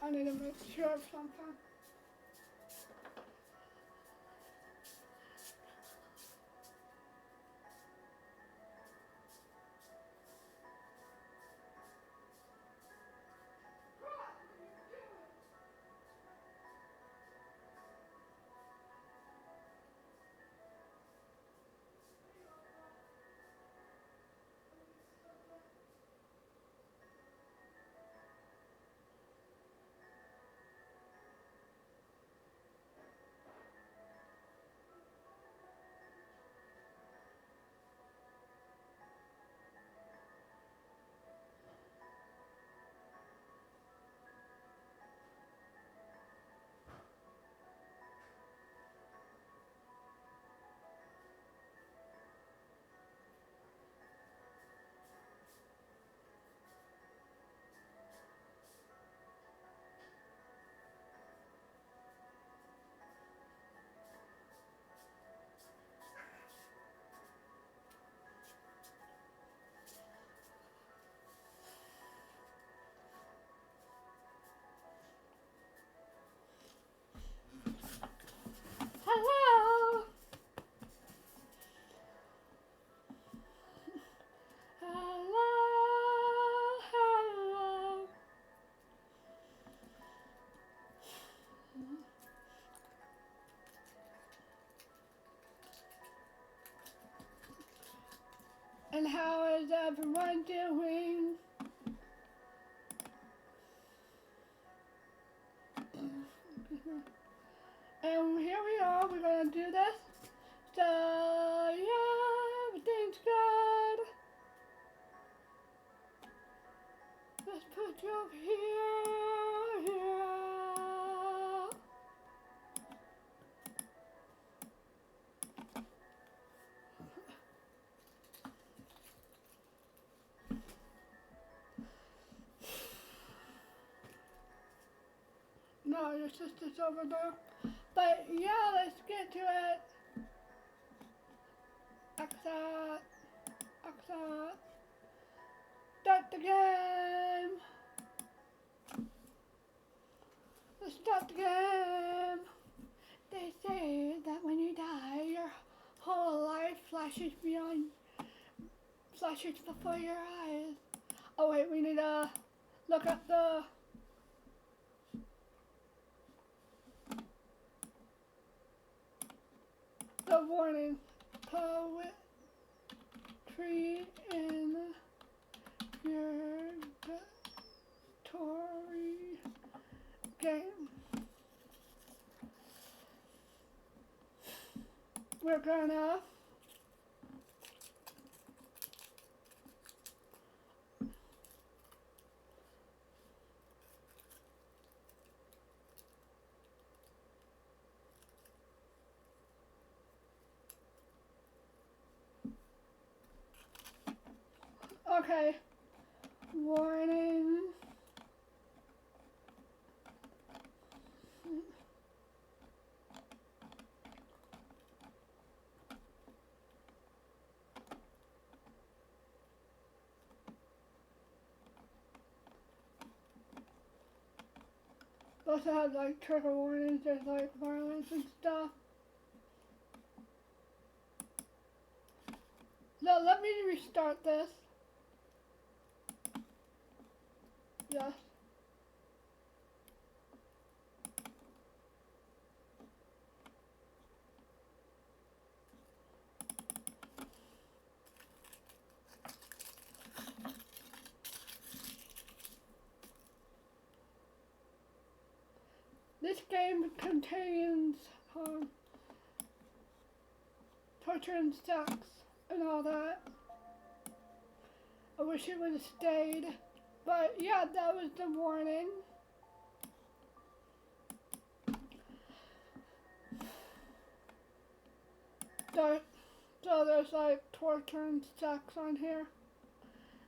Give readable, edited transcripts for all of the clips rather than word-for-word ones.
I need to make sure of something. Hello! Hello, hello. And how is everyone doing? And here we are, we're gonna do this. So, yeah, everything's good. Let's put you over here, here. No, your sister's over there. But yeah, let's get to it. Exit. Exit. Start the game. Let's start the game. They say that when you die, your whole life flashes before your eyes. Oh wait, we need to look at the warning. Purgatory in Purgatory game. We're gonna okay. Warning. Also have like trigger warnings, there's like violence and stuff. No, let me restart this. Yes. This game contains torture and sex and all that. I wish it would have stayed. But yeah, that was the warning. So there's like torture and sex on here.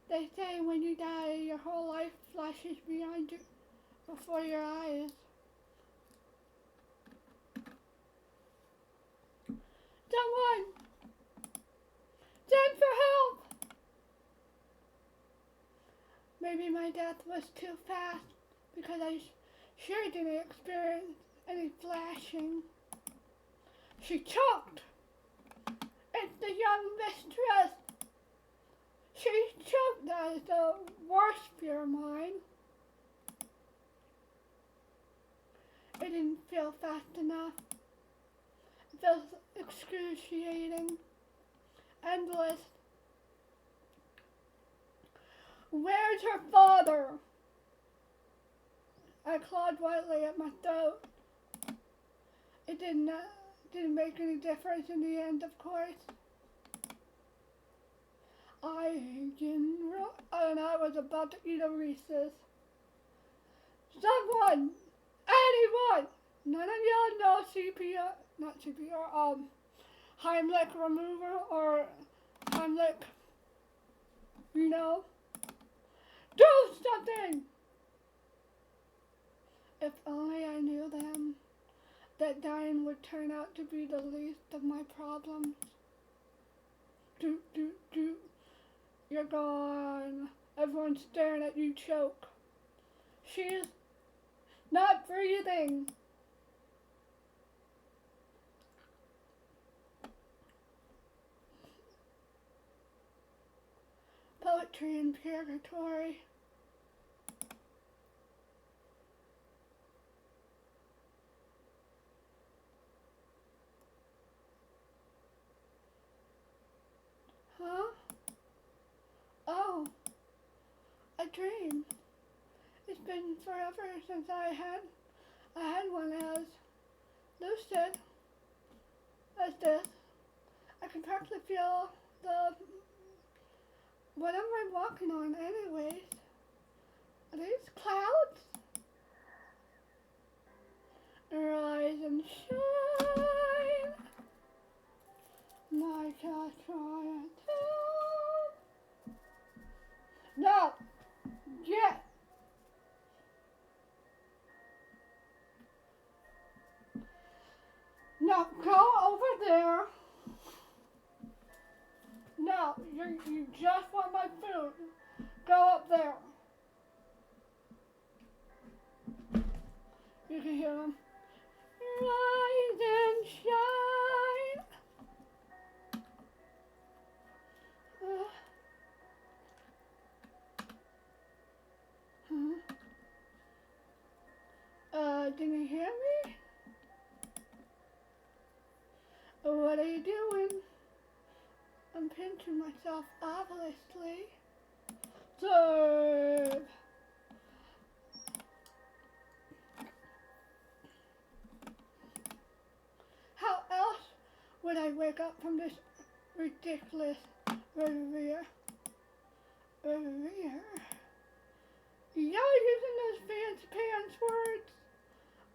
They say when you die, your whole life flashes before your eyes. Someone! Send for help! Maybe my death was too fast because I She didn't experience any flashing. She choked. It's the young mistress. She choked. That is the worst fear of mine. It didn't feel fast enough. It felt excruciating. Endless. Where's her father? I clawed wildly at my throat. It didn't make any difference in the end, of course. And I was about to eat a Reese's. Someone! Anyone! None of y'all know CPR, not CPR, Heimlich remover or Heimlich, you know? Do something! If only I knew then that dying would turn out to be the least of my problems. You're gone. Everyone's staring at you choke. She's not breathing. Poetry in Purgatory. Huh? Oh, a dream. It's been forever since I had one as lucid as this. I can practically feel what am I walking on anyways? Are these clouds? Rise and shine like a triumph. No! Get! No, go over there. No, you just want my food. Go up there. You can hear them. Rise and shine. Did you hear me? What are you doing? I'm pinching myself obviously. Serve! How else would I wake up from this ridiculous reverie? Y'all using those fancy pants words?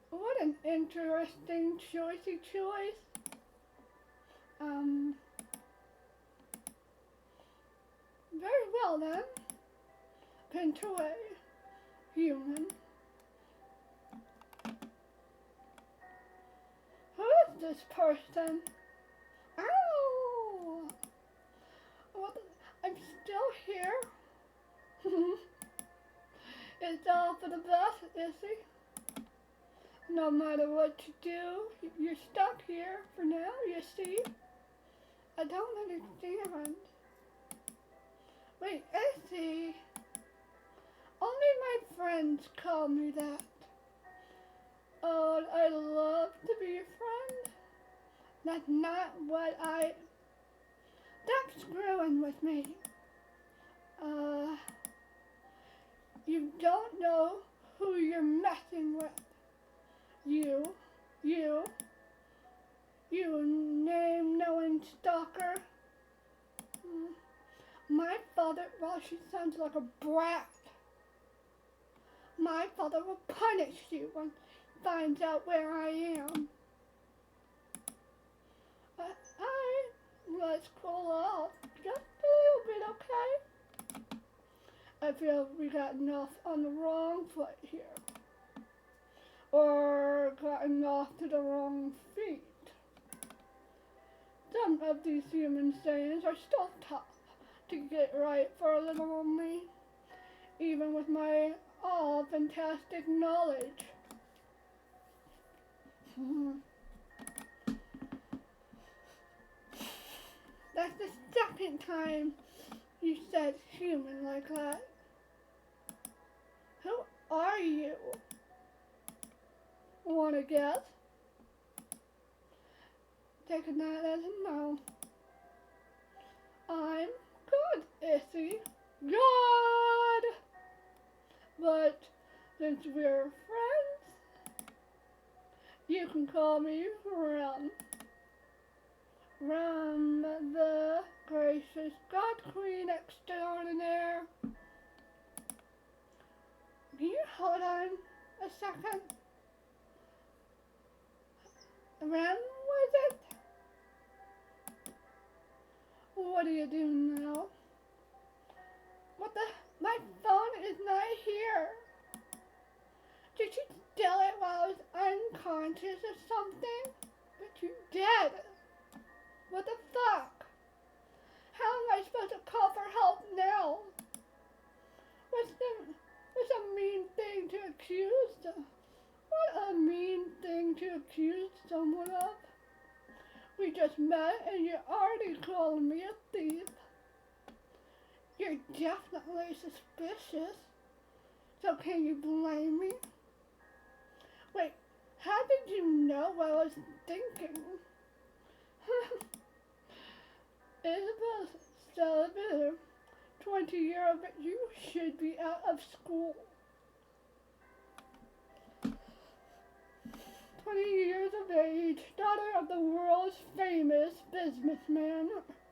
What an interesting choice. Very well then. Pinch away, human. Who is this person? Ow! Well, I'm still here. It's all for the best, is he? No matter what you do, you're stuck here for now, you see? I don't understand. Wait, Essie. Only my friends call me that. Oh, I love to be a friend. That's not what Stop screwing with me. You don't know who you're messing with. You name-knowing stalker. My father, well, she sounds like a brat. My father will punish you when he finds out where I am. Let's cool off just a little bit, okay? I feel we gotten off on the wrong foot here. Or gotten off to the wrong feet. Some of these human sayings are still tough to get right for a little old me, even with my all fantastic knowledge. That's the second time you said human like that. Who are you? Wanna guess? Taking that as a no. I'm good, Issy. God! But since we're friends, you can call me Rum. Rum, the gracious God Queen extraordinaire. Can you hold on a second? Rum, was it? What are you doing now? What the? My phone is not here. Did you steal it while I was unconscious or something? But you did. What the fuck? How am I supposed to call for help now? What's a mean thing to accuse them? What a mean thing to accuse someone of? We just met and you're already calling me a thief. You're definitely suspicious. So can you blame me? Wait, how did you know what I was thinking? Isabel's celibate, 20-year-old, but you should be out of school. 20 years of age, daughter of the world's famous businessman,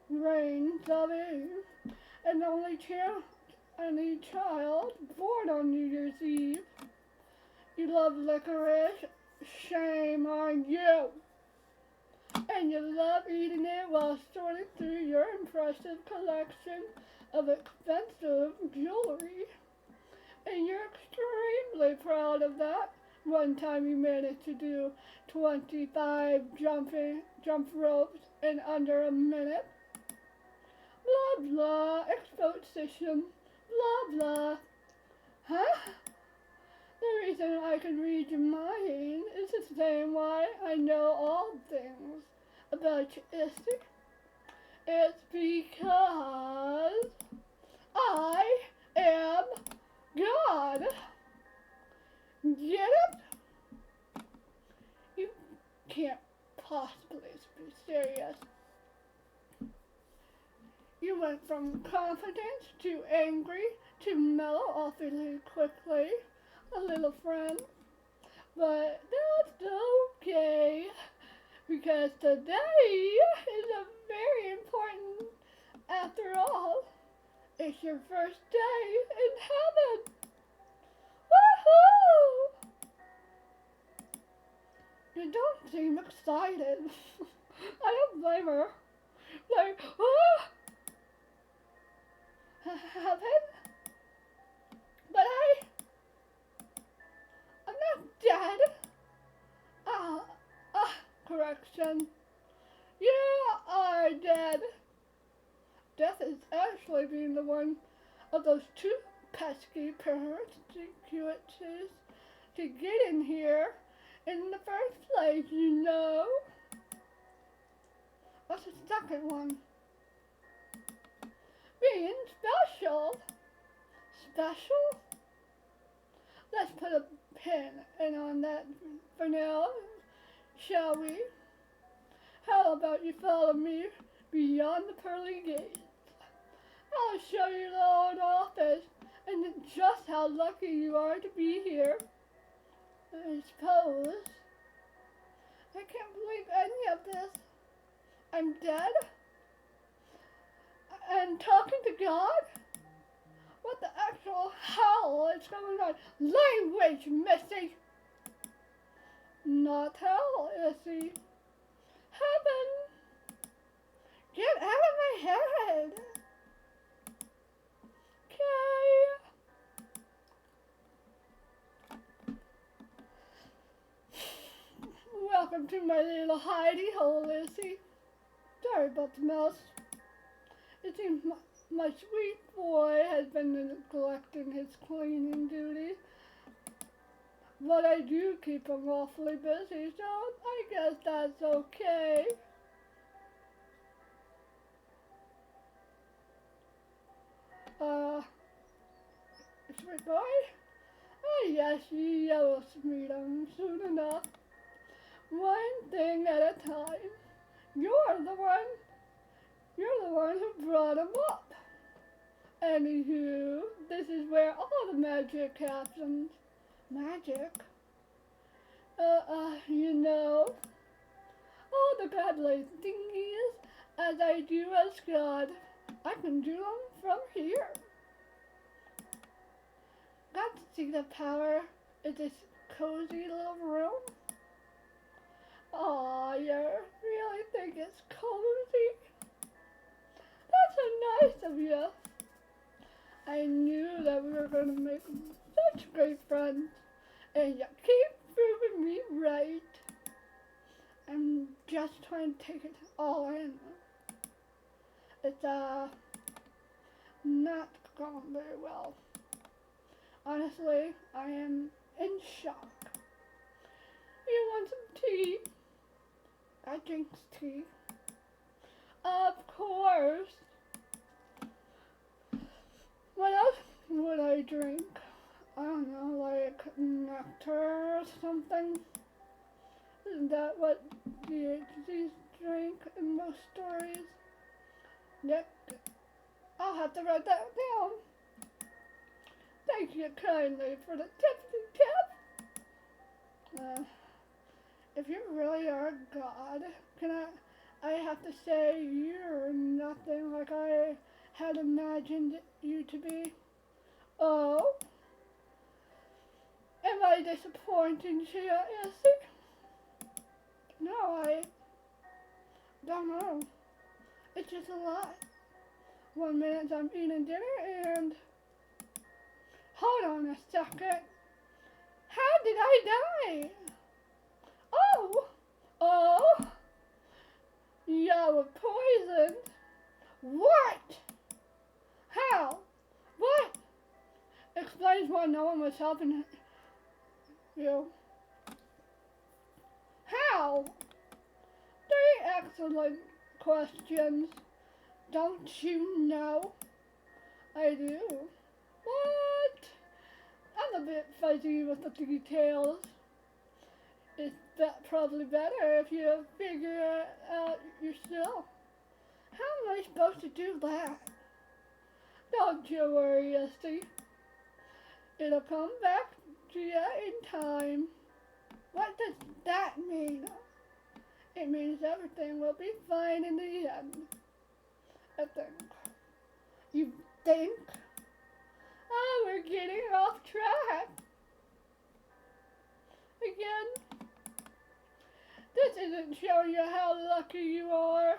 reigns of age, and only child born on New Year's Eve. You love licorice, shame on you. And you love eating it while sorting through your impressive collection of expensive jewelry. And you're extremely proud of that. One time you managed to do 25 jump ropes in under a minute. Blah blah, exposition, blah blah. Huh? The reason I can read your mind is the same why I know all things about you, Issy. It's because I am God. Get it? You can't possibly be serious. You went from confident to angry to mellow awfully quickly, a little friend. But that's okay, because today is a very important, after all, it's your first day in heaven. Woohoo! You don't seem excited. I don't blame her. Like, ah! Heaven? But I'm not dead. Correction. You are dead. Death is actually being the one of those two pesky persecutions to get in here in the first place, you know. What's the second one? Being special. Special? Let's put a pin in on that for now, shall we? How about you follow me beyond the pearly gates? I'll show you the old office and just how lucky you are to be here. I suppose. I can't believe any of this. I'm dead? And talking to God? What the actual hell is going on? Language, Missy! Not hell, Issy. Heaven! Get out of my head! Okay. Welcome to my little hidey hole, Issy. Sorry about the mess. It seems my sweet boy has been neglecting his cleaning duties. But I do keep them awfully busy, so I guess that's okay. Uh, sweet boy? Oh yes, you will meet him soon enough. One thing at a time. You're the one, you're the one who brought him up. Anywho, this is where all the magic happens. Magic? You know, all the godly thingies as I do as God. I can do them from here. Got to see the power in this cozy little room? Aw, you really think it's cozy? That's so nice of you. I knew that we were going to make such great friends, and you keep proving me right. I'm just trying to take it all in. It's, not going very well. Honestly, I am in shock. You want some tea? I drink tea. Of course. What else would I drink? I don't know, like nectar or something? Isn't that what DHZs drink in most stories? Yep. I'll have to write that down. Thank you kindly for the tipsy tip. If you really are God, I have to say you're nothing like I had imagined you to be. Oh? Am I disappointing to you, Essie? No, I don't know. It's just a lot. 1 minute I'm eating dinner and... Hold on a second. How did I die? Oh, you were poisoned. What? How? What? Explains why no one was helping you. How? 3 excellent questions. Don't you know? I do. What? I'm a bit fuzzy with the details. It's probably better if you figure it out yourself. How am I supposed to do that? Don't you worry, Esty. It'll come back to you in time. What does that mean? It means everything will be fine in the end. I think. You think? Oh, we're getting off track. Again. This isn't showing you how lucky you are.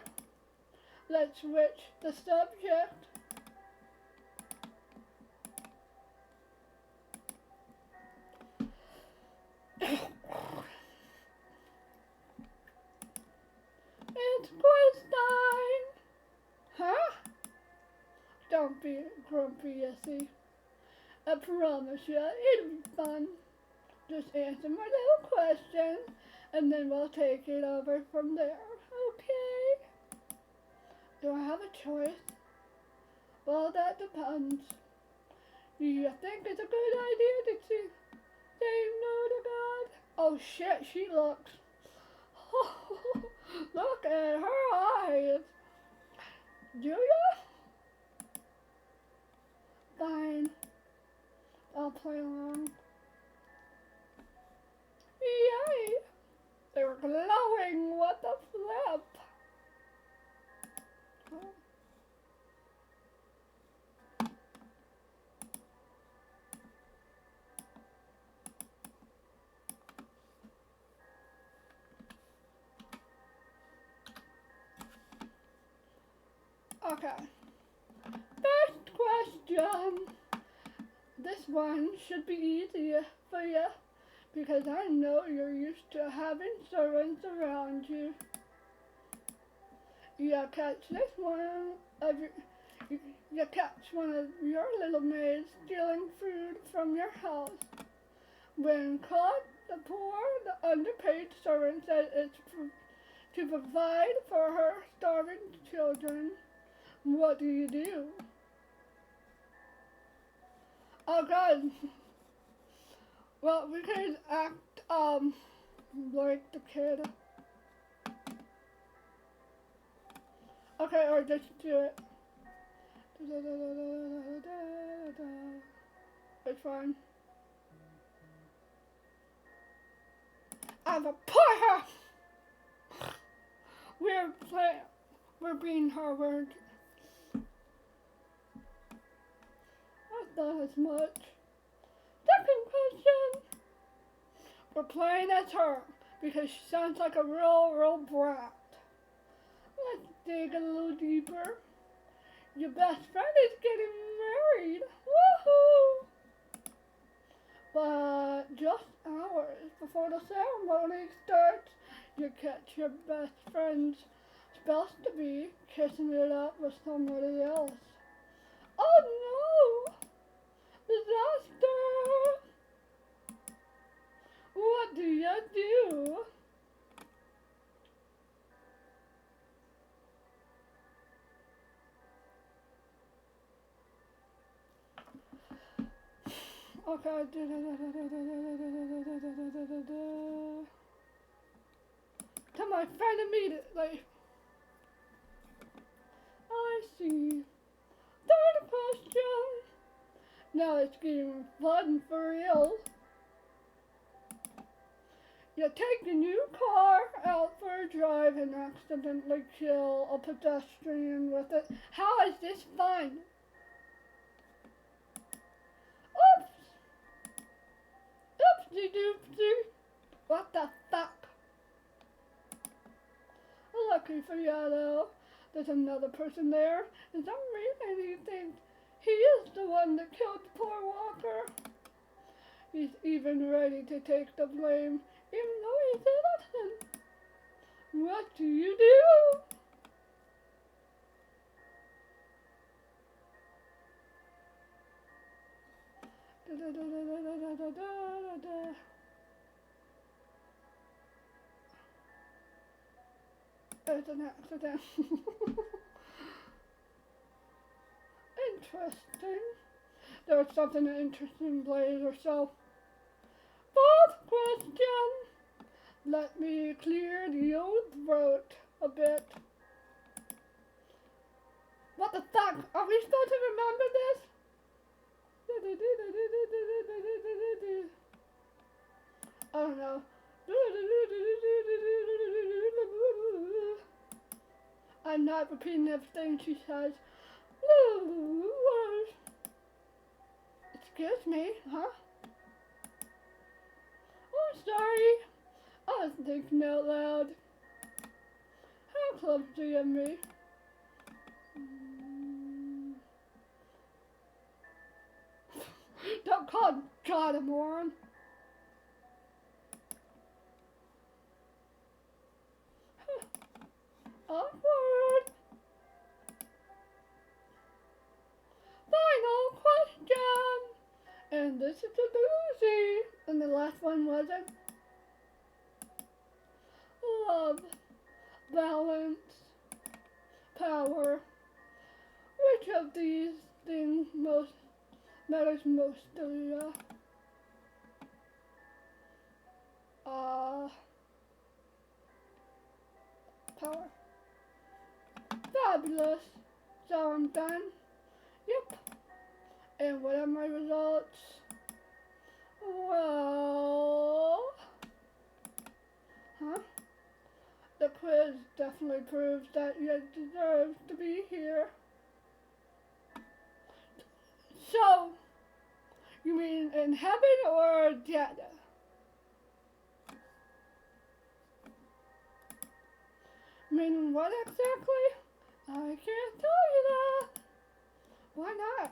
Let's switch the subject. It's quiz time! Huh? Don't be grumpy, Essie. I promise you, it'll be fun. Just answer my little question, and then we'll take it over from there, okay? Do I have a choice? Well, that depends. Do you think it's a good idea to say no to God? Oh shit, she looks. Look at her eyes. Do you? Fine. I'll play along. Yay! They're glowing. What the flip? Oh. Okay. First question. This one should be easier for you because I know you're used to having servants around you. You catch this one of you catch one of your little maids stealing food from your house. When caught, the poor, the underpaid servant said it's to provide for her starving children. What do you do? Oh God. Well, we could act like the kid. Okay, or just do it. It's fine. I'm a poor. We're being Harvard. I thought as much. Second question. We're playing as her because she sounds like a real brat. Let's dig a little deeper. Your best friend is getting married. Woohoo! But just hours before the ceremony starts, you catch your best friend's supposed to be kissing it up with somebody else. Oh no! Disaster! What do you do? Okay. Tell my friend immediately. I see. Third question. Now it's getting fun for real. You take the new car out for a drive and accidentally kill a pedestrian with it. How is this fun? Oops! Oopsie doopsie! What the fuck? Lucky for you though, there's another person there. For some reason he thinks he is the one that killed the poor walker. He's even ready to take the blame, even though he's innocent. What do you do? It's an accident. Interesting. There was something interesting, Blaze, or so. Fourth question. Let me clear the old throat a bit. What the fuck? Are we supposed to remember this? I don't know. I'm not repeating everything she says. Excuse me, huh? Oh, sorry. I was thinking out loud. How close do you have me? Don't call God a moron. Awkward. Final question. And this is a doozy. And the last one wasn't. Love, balance, power. Which of these things matters most to you? Power. Fabulous. So I'm done. Yep. And what are my results? Well, the quiz definitely proves that you deserve to be here. So, you mean in heaven or dead? Meaning what exactly? I can't tell you that. Why not?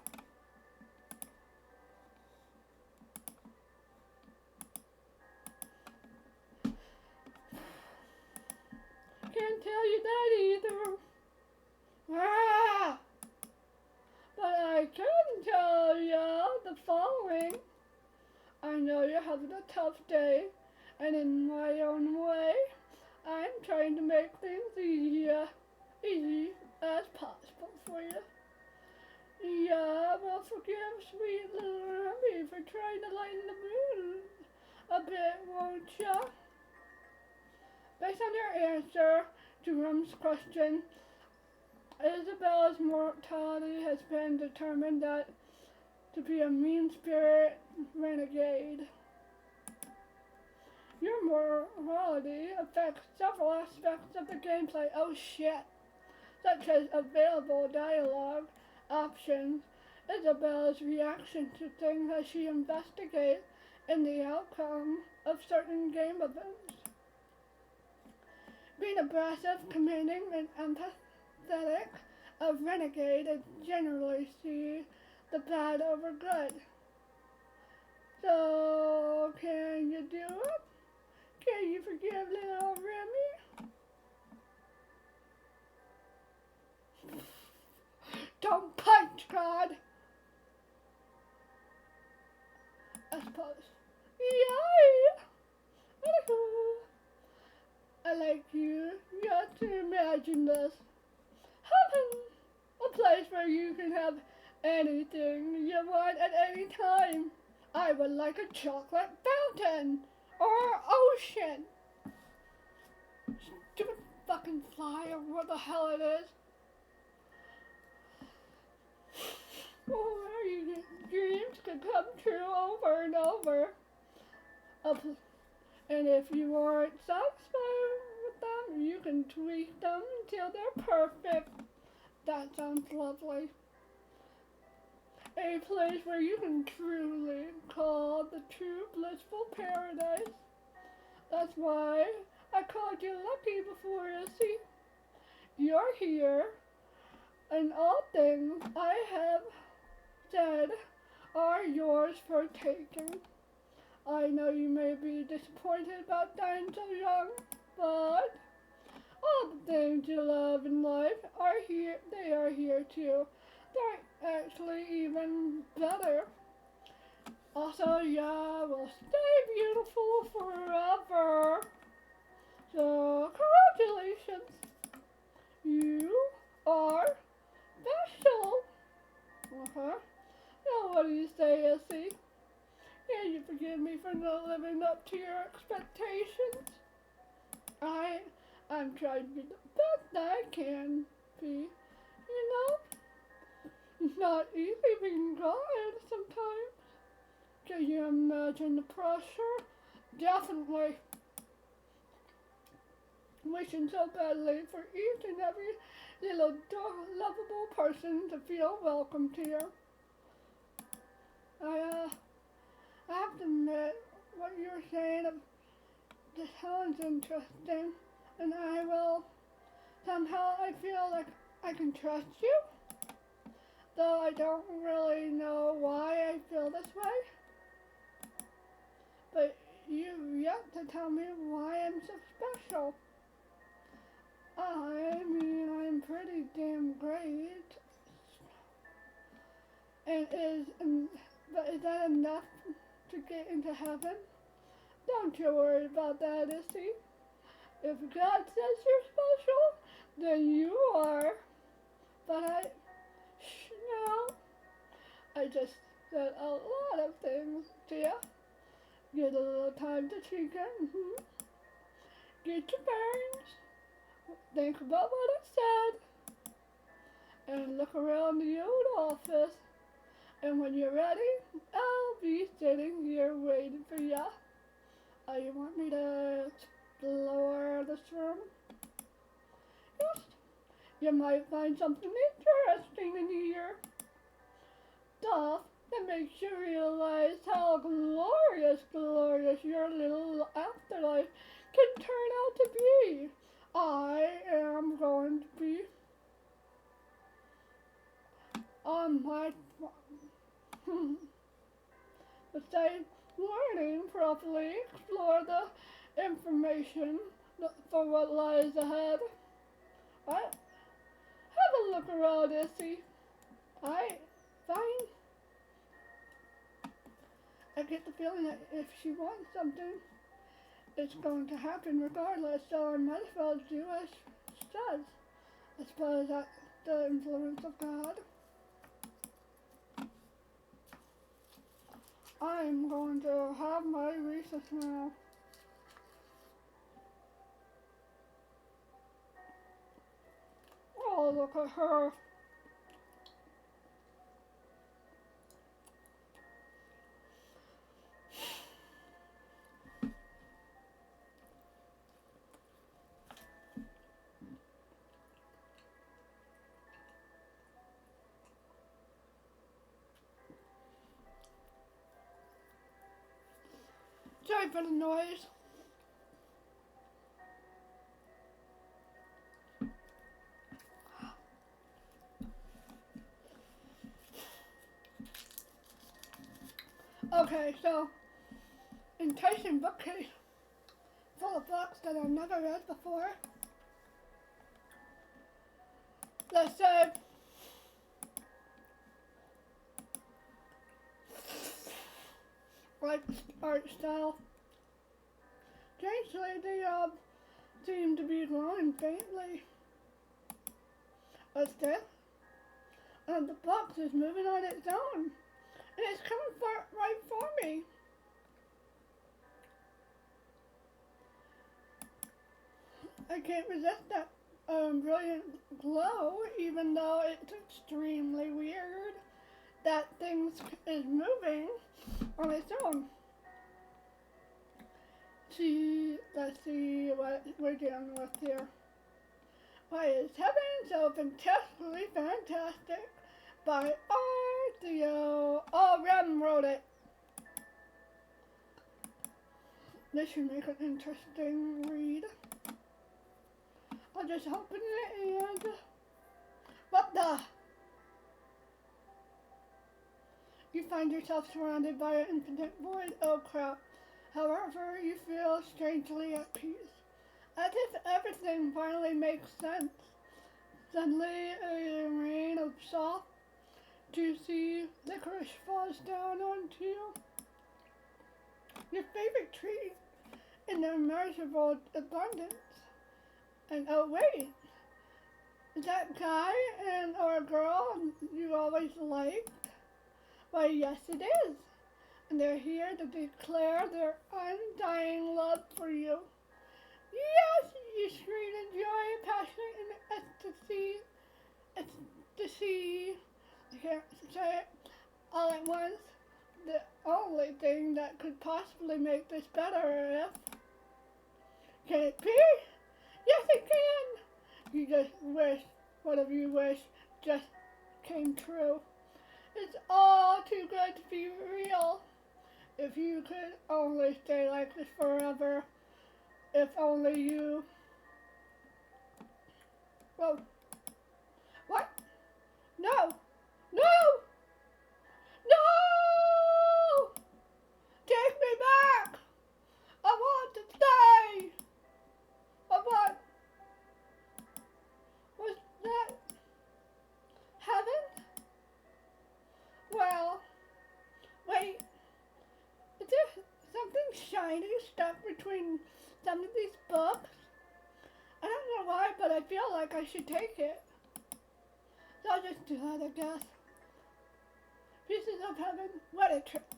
Can't tell you that either. Ah! But I can tell you the following. I know you're having a tough day, and in my own way, I'm trying to make things easy as possible for you. Yeah, well, forgive sweet little Remy for trying to lighten the mood a bit, won't ya? Based on your answer to Rum's question, Isabella's mortality has been determined to be a mean-spirit renegade. Your morality affects several aspects of the gameplay, oh shit, such as available dialogue options, Isabella's reaction to things as she investigates, and the outcome of certain game events. Being aggressive, commanding, and empathetic, a renegade is generally see the bad over good. So, can you do it? Can you forgive little Remy? Don't punch, God! I suppose. Yay! I like you. You have to imagine this. Heaven! A place where you can have anything you want at any time. I would like a chocolate fountain or ocean. Stupid fucking fly or what the hell it is. Or your dreams can come true over and over. And if you aren't satisfied with them, you can tweak them until they're perfect. That sounds lovely. A place where you can truly call the true blissful paradise. That's why I called you lucky before, Issy. You're here, and all things I have said are yours for taking. I know you may be disappointed about dying so young, but all the things you love in life are here. They are here too. They're actually even better. Also, yeah, will stay beautiful forever. So, congratulations. You are special. Now, what do you say, Essie? Can you forgive me for not living up to your expectations? I'm trying to be the best I can be, you know? It's not easy being God sometimes. Can you imagine the pressure? Definitely. Wishing so badly for each and every little lovable person to feel welcome here. I have to admit, what you're saying sounds interesting, and somehow I feel like I can trust you, though I don't really know why I feel this way. But you've yet to tell me why I'm so special. I mean, I'm pretty damn great. But is that enough to get into heaven? Don't you worry about that, Issy. If God says you're special, then you are. But I just said a lot of things to you. Get a little time to think it. Get your bearings. Think about what I said. And look around the old office. And when you're ready, I'll be sitting here waiting for ya. You want me to explore this room? Yes. You might find something interesting in here. Stuff that makes you realize how glorious your little afterlife can turn out to be. I am going to be on my besides learning properly, explore the information for what lies ahead. Have a look around, Issy. Fine. I get the feeling that if she wants something, it's going to happen regardless, so I might as well do as she does. I suppose that's the influence of God. I'm going to have my recess now. Oh, look at her. Sorry for the noise. Okay, so, enticing bookcase full of books that I've never read before. Let's say, like art style. Strangely, they seem to be glowing faintly. What's this? And the box is moving on its own. And it's coming right for me. I can't resist that brilliant glow, even though it's extremely weird that things is moving on its own. Let's see what we're dealing with here. Why is Heaven So Fantastically Fantastic by R.Theo. Oh, Rem wrote it. This should make an interesting read. I'll just open it and... What the? You find yourself surrounded by an infinite void. Oh crap. However, you feel strangely at peace. As if everything finally makes sense. Suddenly, a rain of soft, juicy licorice falls down onto you. Your favorite treat in immeasurable abundance. And oh wait, is that guy or girl you always liked? Why yes it is. And they're here to declare their undying love for you. Yes, you scream in joy, passion, and ecstasy. I can't say it all at once. The only thing that could possibly make this better can it be? Yes, it can. You just wish, whatever you wish, just came true. It's all too good to be real. If you could only stay like this forever. If only you... Whoa. What? No! No! No! Take me back! I want to stay! What? Was that... Heaven? Well... Wait. Is there something shiny stuck between some of these books? I don't know why, but I feel like I should take it. So I'll just do that, I guess. Pieces of Heaven, what a trip.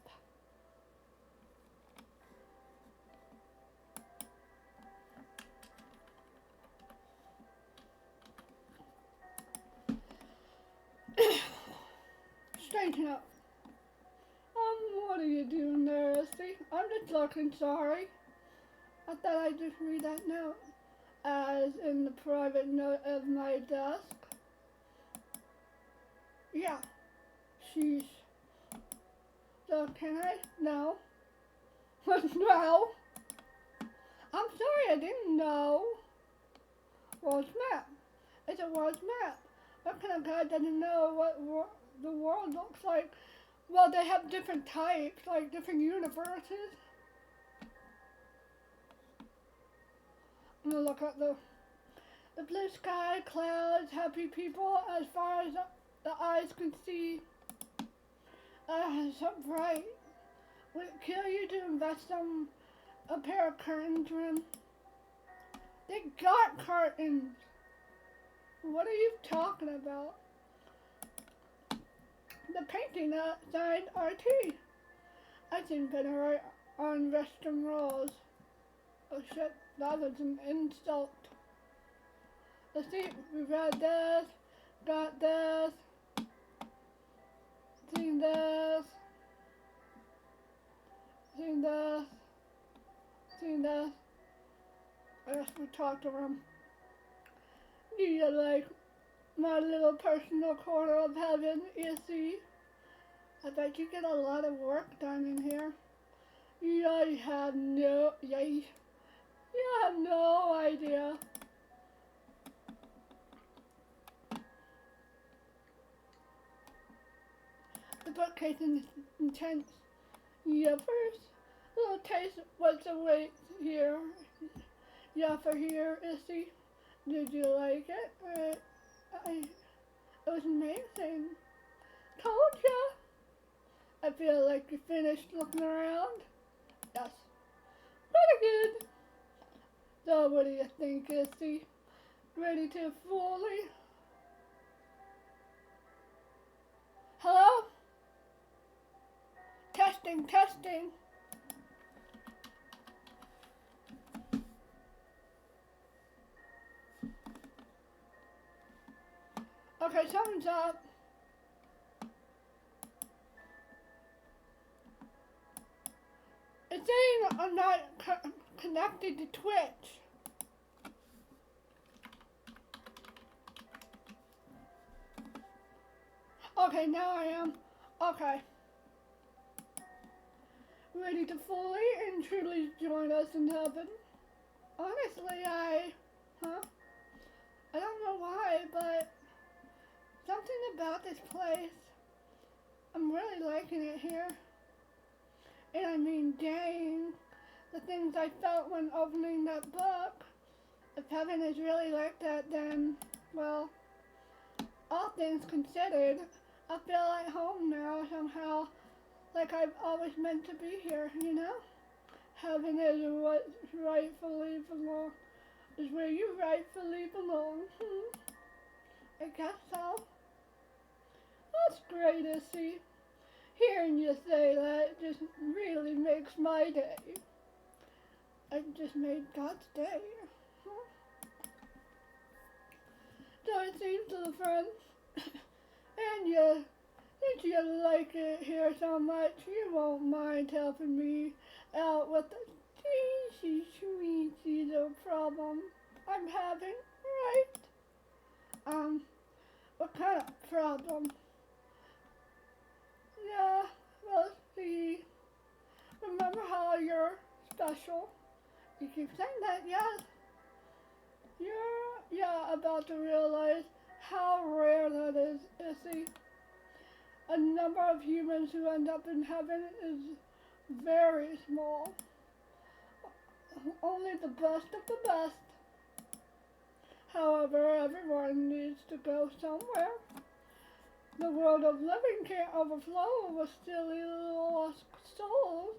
Straighten up. What are you doing there, Esty? I'm just looking, sorry. I thought I'd just read that note, as in the private note of my desk. Yeah, sheesh. So can I? No. No. I'm sorry, I didn't know. World's map. It's a world's map. What kind of guy doesn't know what the world looks like? Well, they have different types, like different universes. I'm gonna look at the blue sky, clouds, happy people as far as the eyes can see. So bright. Would it kill you to invest in a pair of curtains, Rim? They got curtains. What are you talking about? The painting signed RT. I seen better right on restroom rolls. Oh shit, that was an insult. Let's see, we read this, got this, seen this, seen this, seen this. I guess we talked to him. Do you like my little personal corner of heaven, you see? I bet you get a lot of work done in here. You have no idea. The bookcase is intense. Yuppers. Little taste what's awaits here. Yupper here, Issy. Did you like it? It was amazing. Told ya. I feel like you finished looking around. Yes. Pretty good. So what do you think, Issy? Ready to fully? Hello? Testing, testing. Okay, something's up. It's saying I'm not connected to Twitch. Okay, now I am. Okay. Ready to fully and truly join us in heaven? Honestly, I don't know why, but something about this place, I'm really liking it here. And I mean, dang, the things I felt when opening that book. If heaven is really like that, then, well, all things considered, I feel at home now somehow, like I've always meant to be here, you know? Heaven is what rightfully belongs, is where you rightfully belong. I guess so. That's great to see. Hearing you say that just really makes my day. I just made God's day. So it seems, little friend. And since you like it here so much, you won't mind helping me out with the teensy little problem I'm having, right? What kind of problem? Yeah, well, see, remember how you're special? You keep saying that, yes. You're about to realize how rare that is, Issy. A number of humans who end up in heaven is very small. Only the best of the best. However, everyone needs to go somewhere. The world of living can't overflow with silly lost souls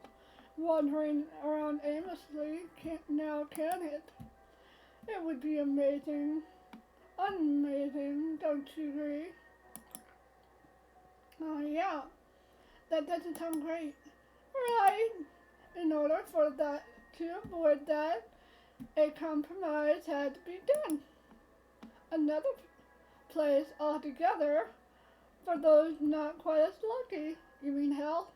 wandering around aimlessly, can it? It would be amazing. Amazing, don't you agree? Oh yeah, that doesn't sound great. Right. In order for that to avoid that, a compromise had to be done. Another place altogether for those not quite as lucky. You mean hell?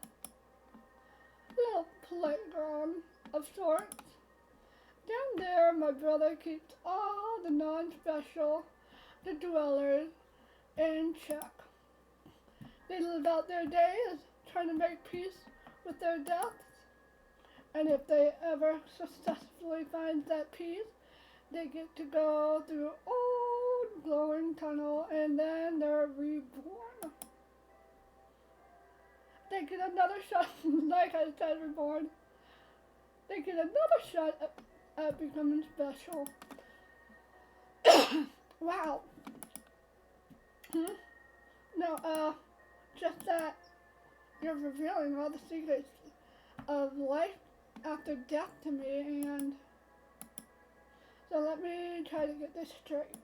Little playground of sorts. Down there, my brother keeps all the non-special, the dwellers, in check. They live out their days trying to make peace with their deaths. And if they ever successfully find that peace, they get to go through old glowing tunnel and then they're reborn. They get another shot, like I said, reborn. They get another shot at becoming special. Wow. No, just that you're revealing all the secrets of life after death to me, and so let me try to get this straight.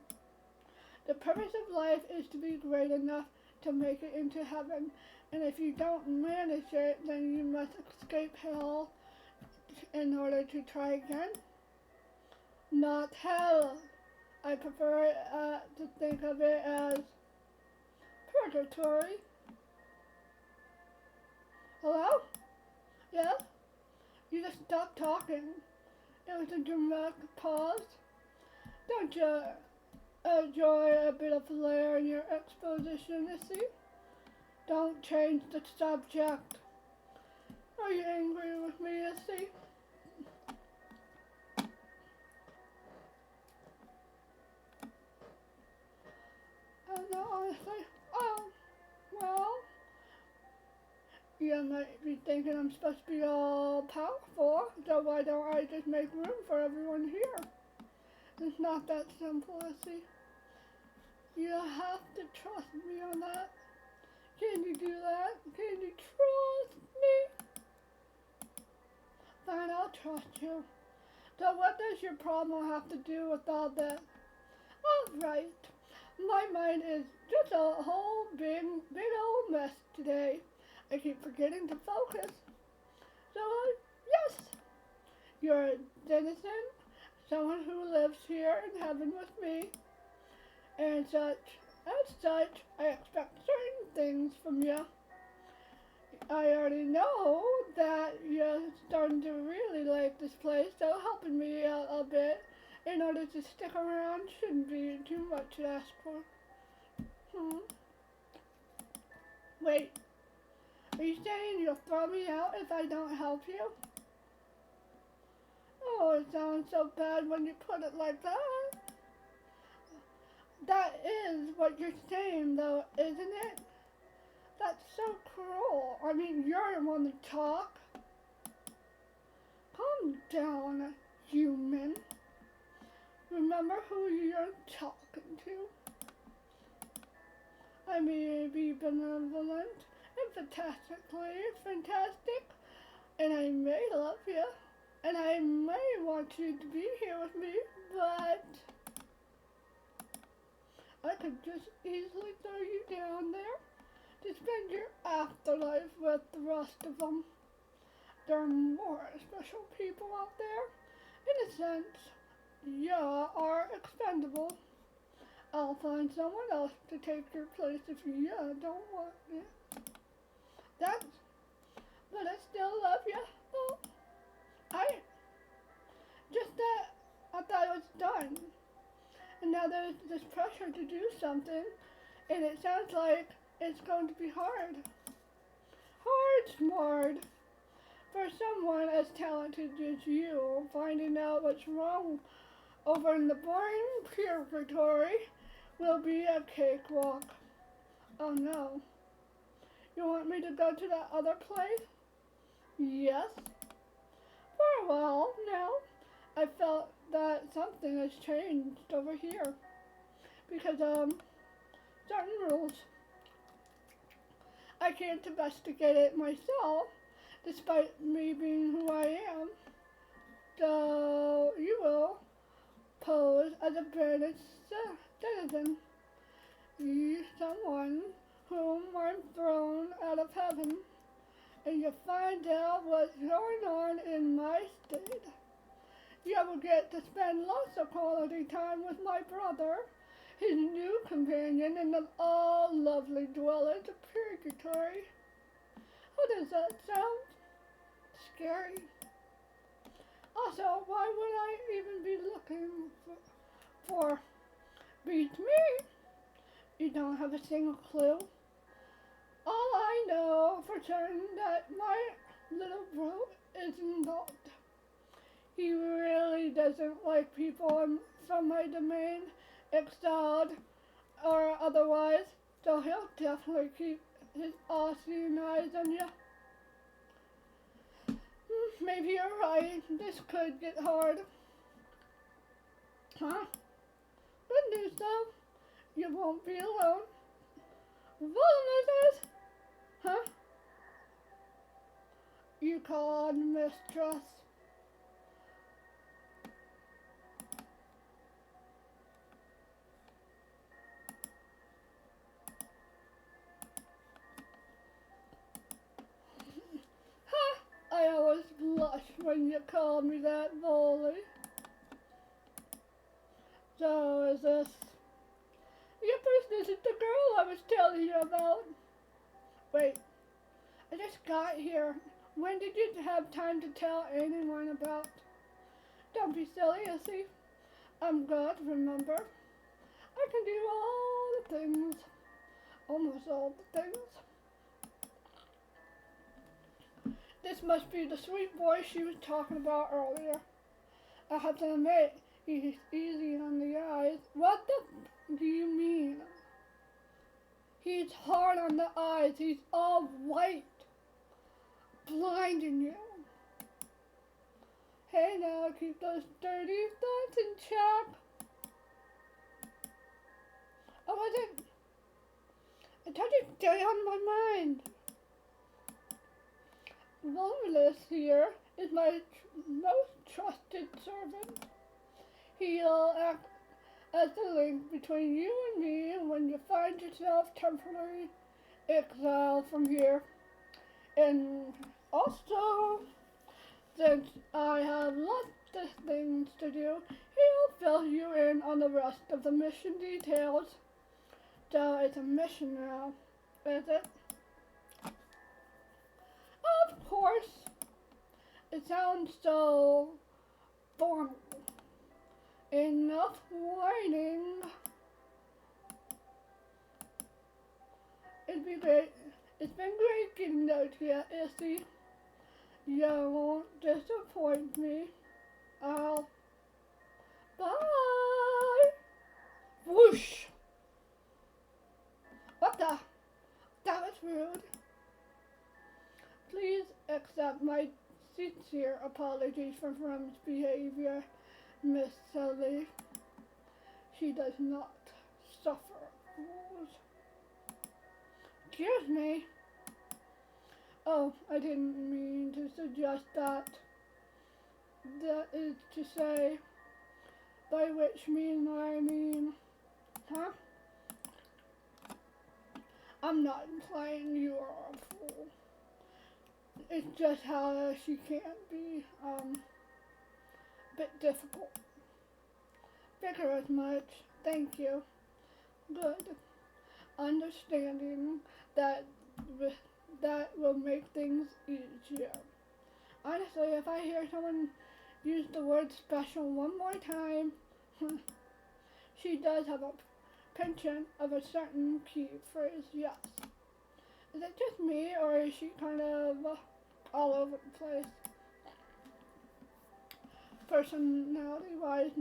The purpose of life is to be great enough to make it into heaven, and if you don't manage it, then you must escape hell in order to try again. Not hell. I prefer to think of it as purgatory. Hello? Yes? You just stopped talking. It was a dramatic pause. Don't you enjoy a bit of flair in your exposition, Missy? Don't change the subject. Are you angry with me, Missy? No, honestly, well, you might be thinking I'm supposed to be all powerful, so why don't I just make room for everyone here? It's not that simple, Missy. You have to trust me on that. Can you do that? Can you trust me? Fine, I'll trust you. So what does your problem have to do with all this? Alright, my mind is just a whole big old mess today. I keep forgetting to focus. So, yes, you're a citizen, someone who lives here in heaven with me, and such. As such, I expect certain things from you. I already know that you're starting to really like this place, so helping me out a bit in order to stick around shouldn't be too much to ask for. Wait, are you saying you'll throw me out if I don't help you? Oh, it sounds so bad when you put it like that. That is what you're saying, though, isn't it? That's so cruel. I mean, you're the one to talk. Calm down, human. Remember who you're talking to. I may be benevolent and fantastically fantastic, and I may love you, and I may want you to be here with me, but I could just easily throw you down there to spend your afterlife with the rest of them. There are more special people out there. In a sense, you are expendable. I'll find someone else to take your place if you don't want it. But I still love you. Oh, just that I thought it was done. And now there's this pressure to do something, and it sounds like it's going to be hard. Smart. For someone as talented as you, finding out what's wrong over in the boring purgatory will be a cakewalk. Oh no. You want me to go to that other place? Yes. For a while now, I felt that something has changed over here. Because, certain rules. I can't investigate it myself, despite me being who I am. So, you will pose as a British citizen. You, someone whom I'm thrown out of heaven, and you find out what's going on in my state. You will get to spend lots of quality time with my brother, his new companion in the all-lovely dwellers of Purgatory. How does that sound? Scary. Also, why would I even be looking for beats me? You don't have a single clue. All I know for certain that my little bro is involved. He really doesn't like people from my domain, exiled or otherwise, so he'll definitely keep his all-seeing eyes on you. Maybe you're right. This could get hard. Huh? Good news though. You won't be alone. Vulnerable. Huh? you called mistress. Ha! I always blush when you call me that, Molly. So is this this is the girl I was telling you about. Wait, I just got here. When did you have time to tell anyone about? Don't be silly, Issy. I'm good, remember? I can do all the things. Almost all the things. This must be the sweet boy she was talking about earlier. I have to admit, he's easy on the eyes. What the do you mean? He's hard on the eyes. He's all white, blinding you. Hey now, keep those dirty thoughts in check. Oh, was it? I told you to stay on my mind. Loneliness here is my most trusted servant. He'll act as the link between you and me when you find yourself temporarily exiled from here. And also, since I have lots of things to do, he'll fill you in on the rest of the mission details. So it's a mission now, is it? Of course. It sounds so formal. Enough whining. It's been great getting to know you, Issy. You won't disappoint me. Bye. Whoosh. What the? That was rude. Please accept my sincere apologies for Rum's behavior, Miss Sully. She does not suffer fools. Excuse me. Oh, I didn't mean to suggest that. That is to say, by which mean I mean, huh? I'm not implying you are a fool. It's just how she can't be, a bit difficult. Figure as much. Thank you. Good. Understanding that will make things easier. Honestly, if I hear someone use the word special one more time, she does have a penchant of a certain key phrase, yes. Is it just me, or is she kind of all over the place? Personality-wise,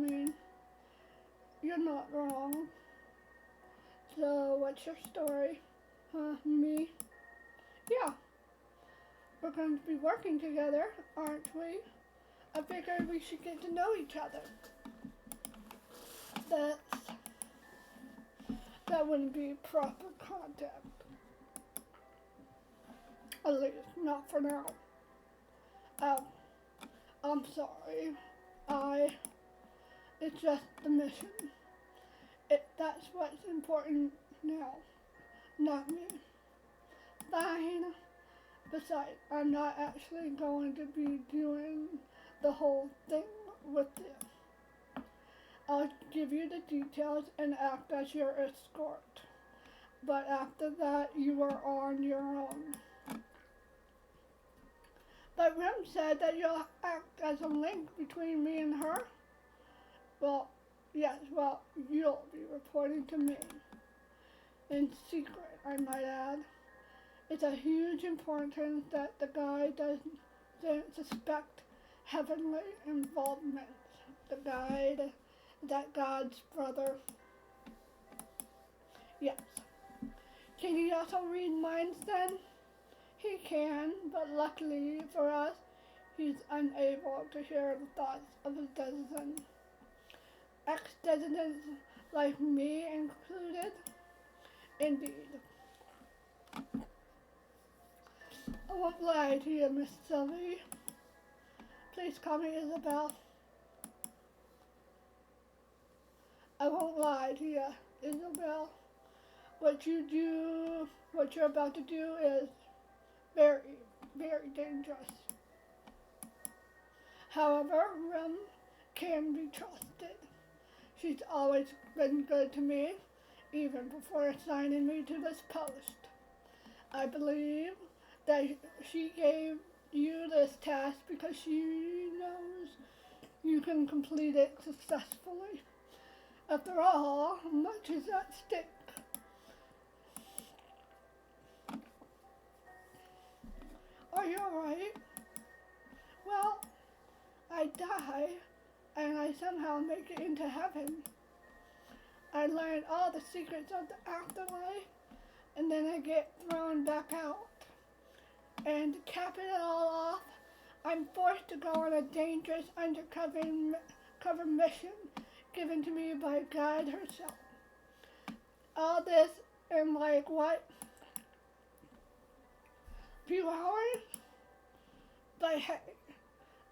you're not wrong. So, what's your story? Me? Yeah. We're going to be working together, aren't we? I figured we should get to know each other. That wouldn't be proper contact. At least, not for now. I'm sorry. It's just the mission. That's what's important now, not me. Fine. Besides, I'm not actually going to be doing the whole thing with you. I'll give you the details and act as your escort. But after that, you are on your own. But Rim said that you'll act as a link between me and her. Well, yes, you'll be reporting to me. In secret, I might add. It's a huge importance that the guy doesn't suspect heavenly involvement. The guy, that God's brother. Yes. Can he also read minds then? He can, but luckily for us, he's unable to hear the thoughts of his citizen. Ex-citizens like me included. Indeed. I won't lie to you, Miss Sylvie. Please call me Isabel. I won't lie to you, Isabel. What you're about to do is very, very dangerous. However, Rem can be trusted. She's always been good to me, even before assigning me to this post. I believe that she gave you this task because she knows you can complete it successfully. After all, much is at stake. Are you alright? Well, I die, and I somehow make it into heaven. I learn all the secrets of the afterlife, and then I get thrown back out. And to cap it all off, I'm forced to go on a dangerous undercover mission given to me by God herself. All this in like what? Few hours? But hey,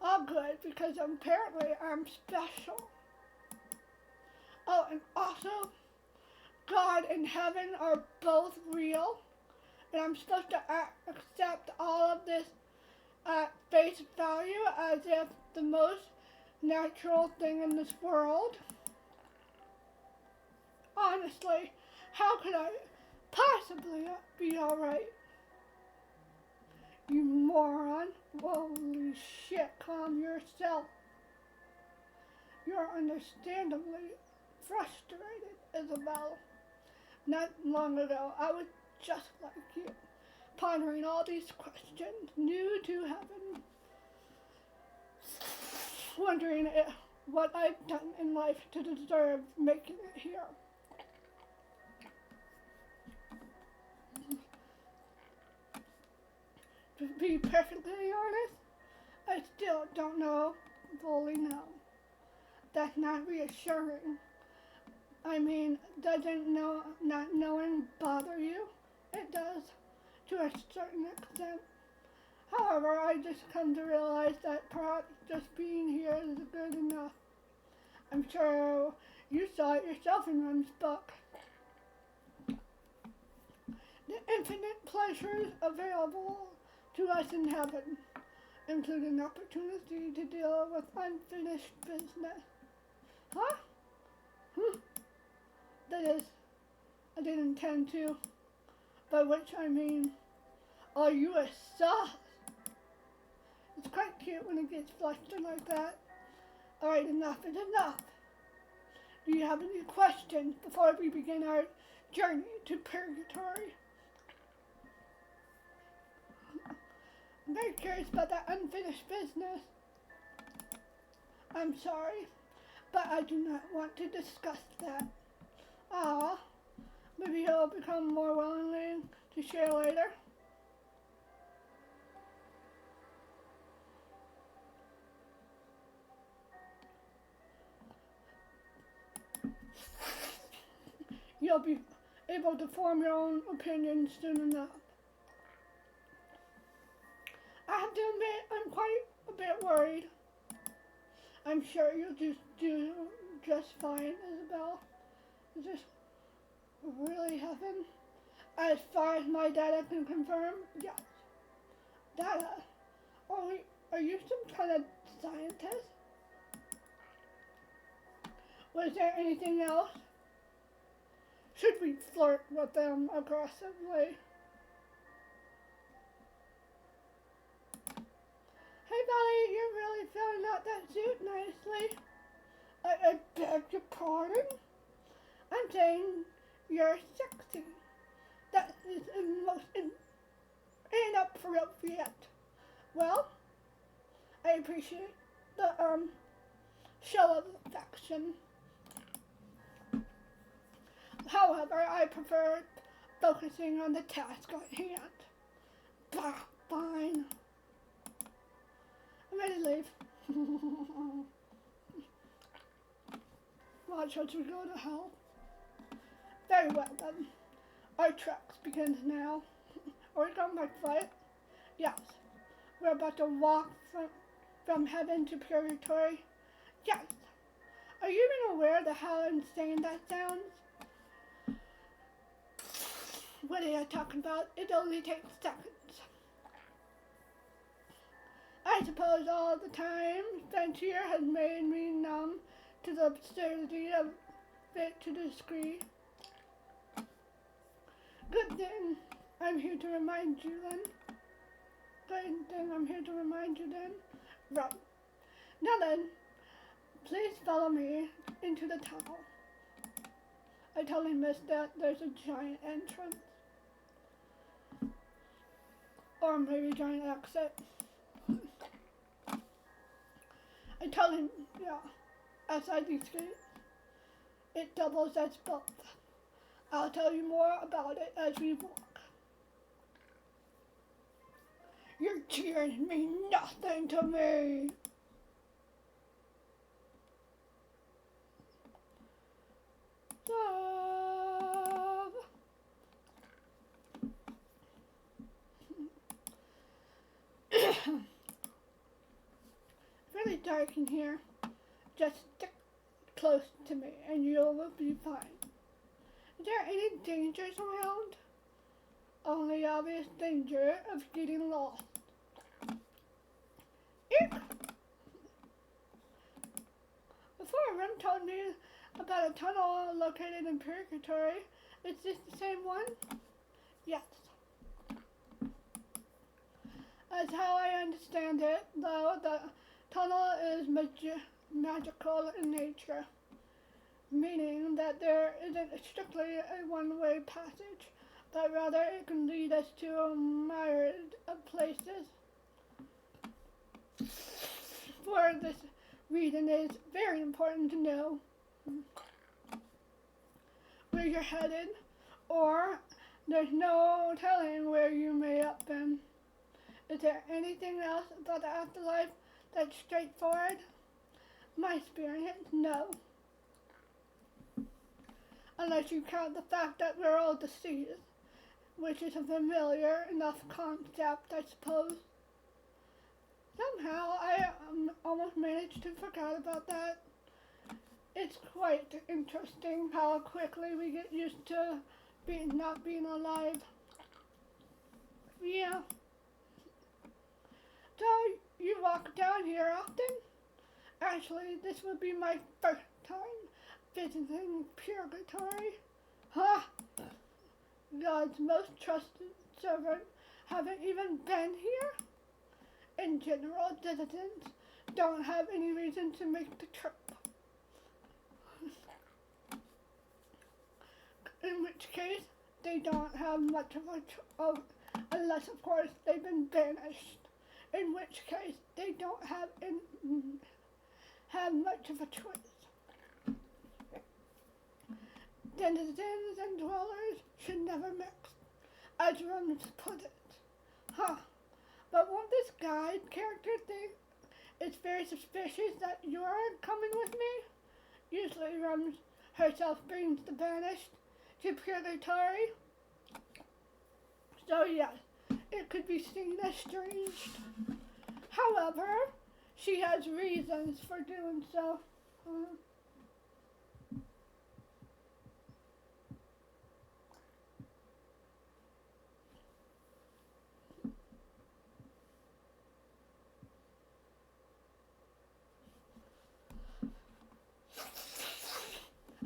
all good because apparently I'm special. Oh, and also, God and heaven are both real, and I'm supposed to accept all of this at face value as if the most natural thing in this world. Honestly, how could I possibly be alright? You moron. Holy shit, calm yourself. You're understandably frustrated, Isabel. Not long ago, I was just like you, pondering all these questions, new to heaven, wondering what I've done in life to deserve making it here. To be perfectly honest, I still don't fully know. That's not reassuring. I mean, doesn't not knowing bother you? It does, to a certain extent. However, I just come to realize that perhaps just being here is good enough. I'm sure you saw it yourself in Rem's book. The infinite pleasures available to us in heaven, including opportunity to deal with unfinished business. Huh? That is, I didn't intend to, by which I mean, are you a sauce? It's quite cute when it gets flustered like that. Alright, enough is enough. Do you have any questions before we begin our journey to Purgatory? I'm very curious about that unfinished business. I'm sorry, but I do not want to discuss that. Maybe he'll become more willing to share later. You'll be able to form your own opinion soon enough. I have to admit, I'm quite a bit worried. I'm sure you'll just do just fine, Isabel. Is this really heaven? As far as my data can confirm, yes. Data? Are you some kind of scientist? Was there anything else? Should we flirt with them aggressively? Hey, Valley, you're really filling out that suit nicely. I beg your pardon? I'm saying you're sexy. That is most inappropriate. Well, I appreciate the show of affection. However, I prefer focusing on the task at hand. Bah, fine. I'm ready to leave. Watch as we go to hell. Very well then. Our trek begins now. Are we going by foot? Yes, we're about to walk from heaven to purgatory. Yes. Are you even aware of how insane that sounds? What are you talking about? It only takes seconds. I suppose all the time spent here has made me numb to the absurdity of it to this degree. Good thing I'm here to remind you then. Right. Now then, please follow me into the tunnel. I totally missed that there's a giant entrance. Or maybe a giant exit. I totally, outside these gates, it doubles as both. I'll tell you more about it as we walk. Your tears mean nothing to me. Love. Really dark in here. Just stick close to me and you will be fine. Is there any dangers around? Only obvious danger of getting lost. Eek! Before Rim told me about a tunnel located in Purgatory. Is this the same one? Yes. As how I understand it, though, the tunnel is magical in nature, meaning that there isn't strictly a one-way passage, but rather it can lead us to a myriad of places. For this reason, it is very important to know where you're headed, or there's no telling where you may have been. Is there anything else about the afterlife that's straightforward? My experience, no. Unless you count the fact that we're all deceased, which is a familiar enough concept, I suppose. Somehow I almost managed to forget about that. It's quite interesting how quickly we get used to not being alive. Yeah. So, you walk down here often? Actually, this would be my first time visiting Purgatory. Ha! God's most trusted servant haven't even been here? In general, citizens don't have any reason to make the trip. In which case, they don't have much of a unless of course they've been banished. In which case, they don't have much of a choice. Denizens and dwellers should never mix, as Rums put it. Huh. But won't this guide character think it's very suspicious that you're coming with me? Usually Rums herself brings the banished to Purgatory. So yes, it could be seen as strange. However, she has reasons for doing so.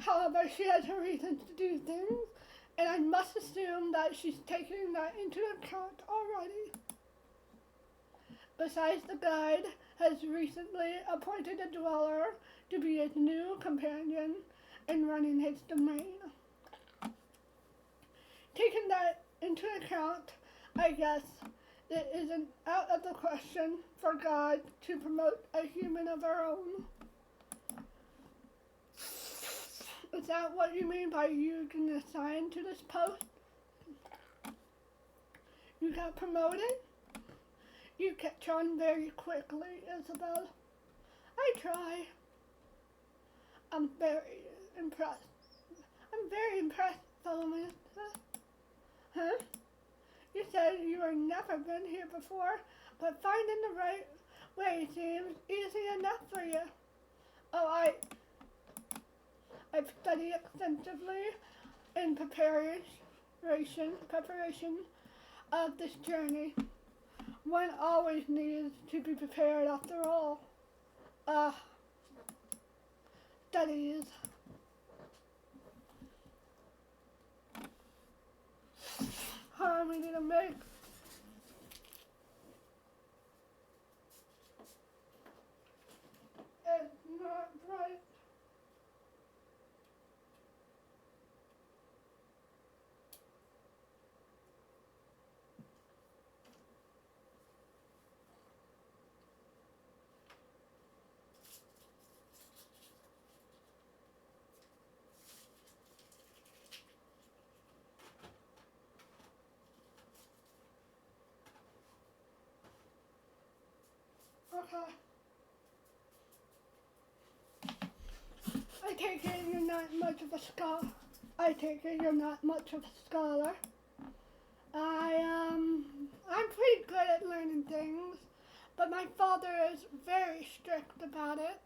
However, she has her reasons to do things, and I must assume that she's taking that into account already. Besides, the guide has recently appointed a dweller to be his new companion in running his domain. Taking that into account, I guess it isn't out of the question for God to promote a human of her own. Is that what you mean by you getting assigned to this post? You got promoted? You catch on very quickly, Isabel. I try. I'm very impressed. fellow minister. Huh? You said you had never been here before, but finding the right way seems easy enough for you. Oh, I've studied extensively in preparation of this journey. One always needs to be prepared after all. Studies. How we need to make it's not right. Okay. I take it you're not much of a scholar. I take it you're not much of a scholar. I'm pretty good at learning things, but my father is very strict about it.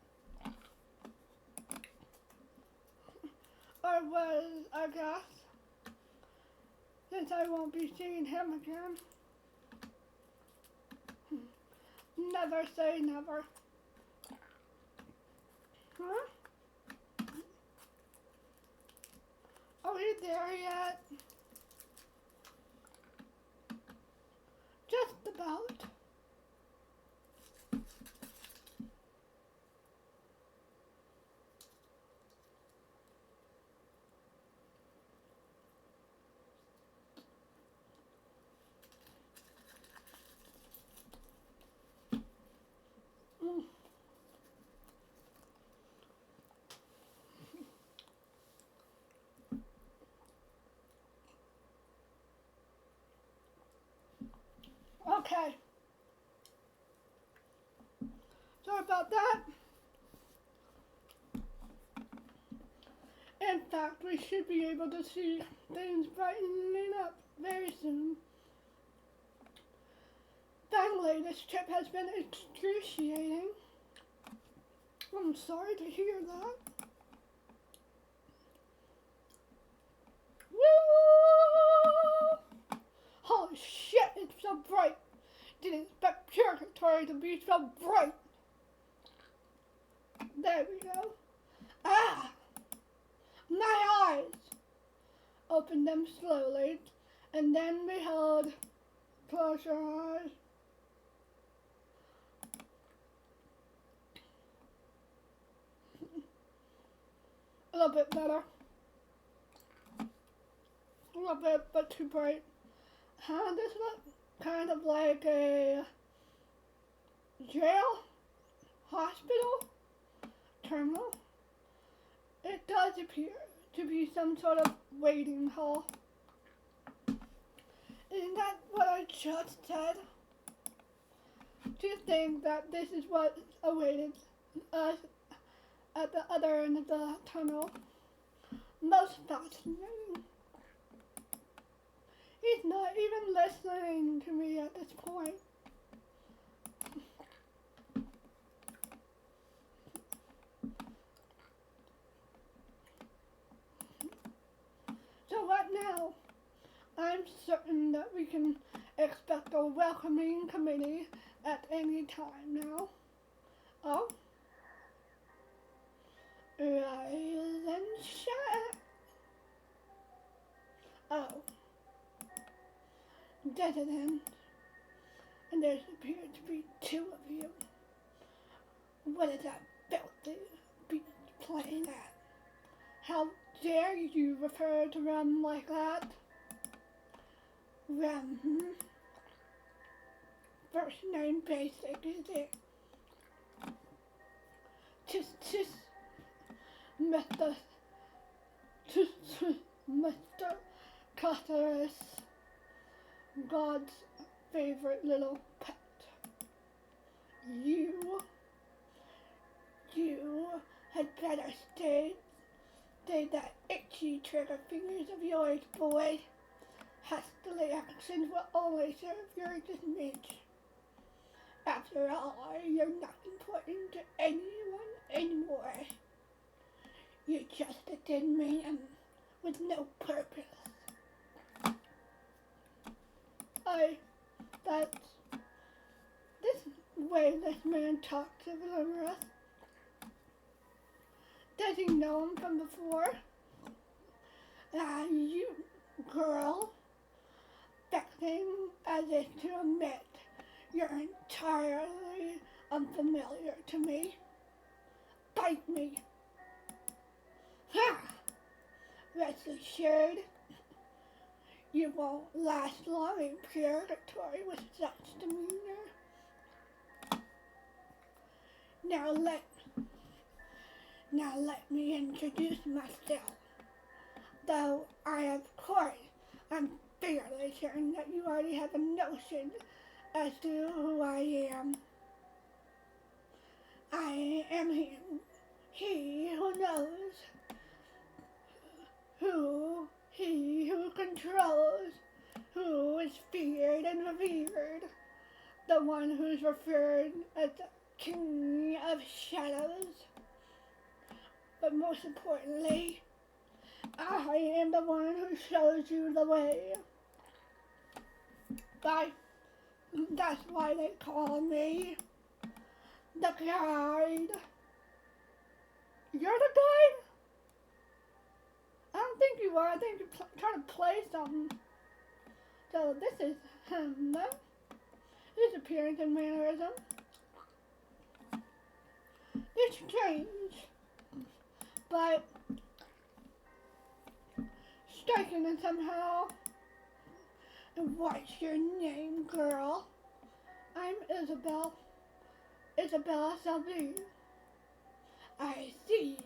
Or was, I guess, since I won't be seeing him again. Never say never. Huh? Are you there yet? Just about. Okay. Sorry about that. In fact, we should be able to see things brightening up very soon. Thankfully, this trip has been excruciating. I'm sorry to hear that. Woo! Holy shit, it's so bright. Didn't expect Purgatory to be so bright. There we go. Ah! My eyes! Open them slowly, and then behold. Close your eyes. A little bit better. A little bit, but too bright. This looks kind of like a jail, hospital, terminal. It does appear to be some sort of waiting hall. Isn't that what I just said? Do you think that this is what awaited us at the other end of the tunnel? Most fascinating. He's not even listening to me at this point. So what now? I'm certain that we can expect a welcoming committee at any time now. Oh? Rise and shine. Oh. Dead end. And there appear to be two of you. What is that filthy beast playing at? How dare you refer to Rem like that? Rem, First name basic, is it? Tis, Mr. Mr. Cutterus, God's favorite little pet. You had better stay that itchy trigger fingers of yours, boy. hastily actions will only serve your dismay. After all, you're not important to anyone anymore. You're just a dead man with no purpose. That's this way this man talks of Lemurus. Does he know him from before? You girl, vexing as if to admit you're entirely unfamiliar to me. Bite me. Ha! Rest assured, you won't last long in Purgatory with such demeanor. Now let me introduce myself. Though I'm fairly certain that you already have a notion as to who I am. I am he who knows, he who controls, who is feared and revered, the one who's referred as the King of Shadows. But most importantly, I am the one who shows you the way. That's why they call me the guide. You're the guide? I don't think you are. I think you're trying to play something. So this is him. His appearance and mannerism. It's strange, but striking and somehow. And what's your name, girl? I'm Isabella Salvi. I see.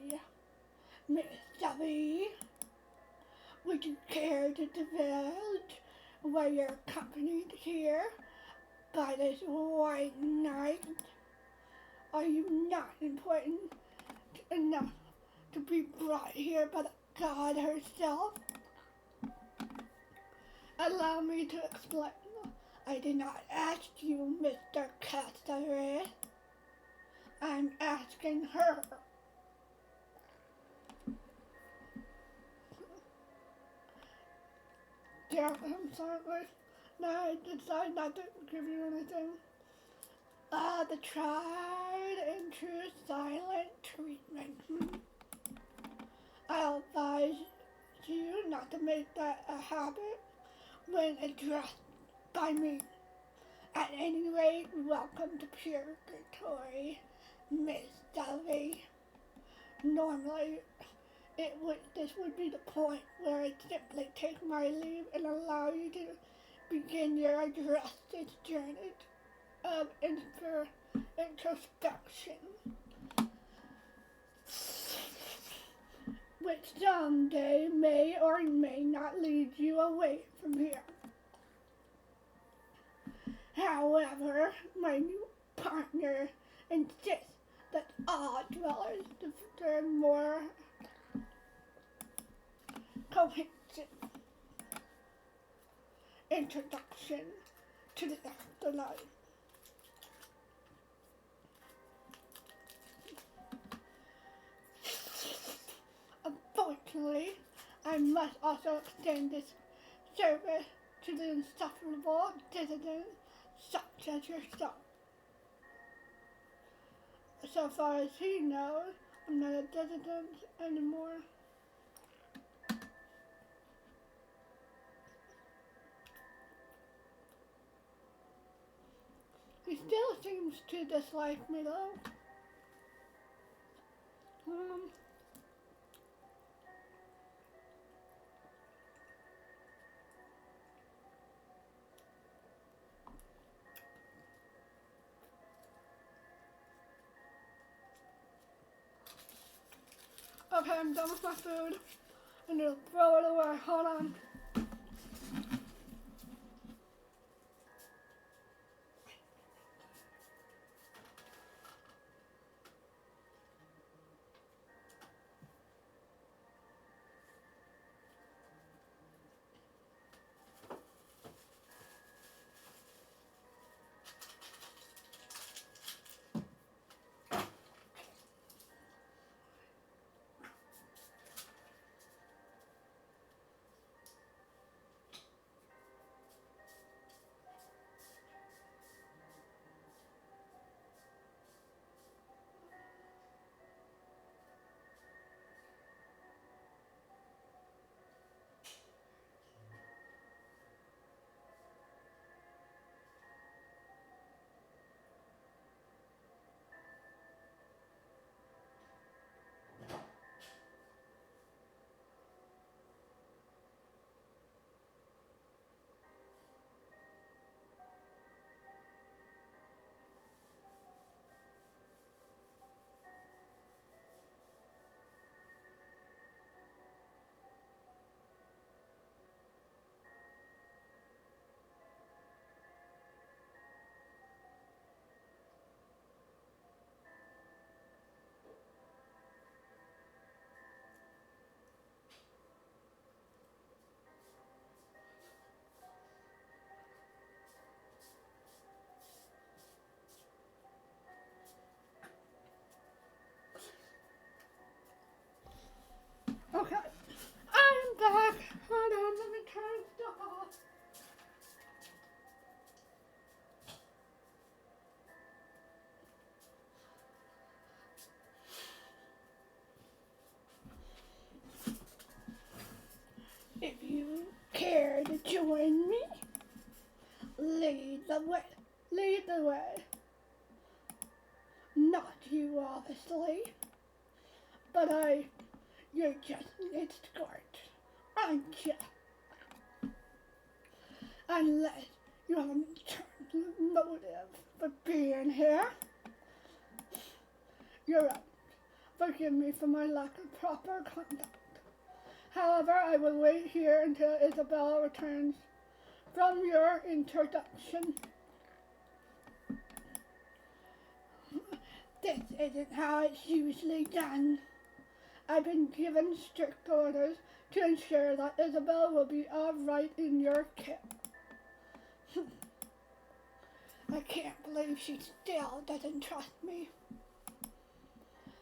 Miss Salvi, would you care to divulge why you're accompanied here by this white knight? Are you not important enough to be brought here by the god herself? Allow me to explain. I did not ask you, Mr. Castaway. I'm asking her. Yeah, I'm sorry. No, I decided not to give you anything. The tried and true silent treatment. I'll advise you not to make that a habit when addressed by me. At any rate, welcome to Purgatory, Miss Dovey. Normally, this would be the point where I'd simply take my leave and allow you to begin your arduous journey of introspection, which someday may or may not lead you away from here. However, my new partner insists that all dwellers deserve more cohesive introduction to the afterlife. Unfortunately, I must also extend this service to the insufferable dissidents such as yourself. So far as he knows, I'm not a dissident anymore. He still seems to dislike me though. Okay, I'm done with my food. I'm gonna throw it away. Hold on. the way. Lead the way. Not you, obviously. But you're just an escort, aren't you? Unless you have an internal motive for being here. You're right. Forgive me for my lack of proper conduct. However, I will wait here until Isabel returns from your introduction. This isn't how it's usually done. I've been given strict orders to ensure that Isabel will be all right in your care. I can't believe she still doesn't trust me.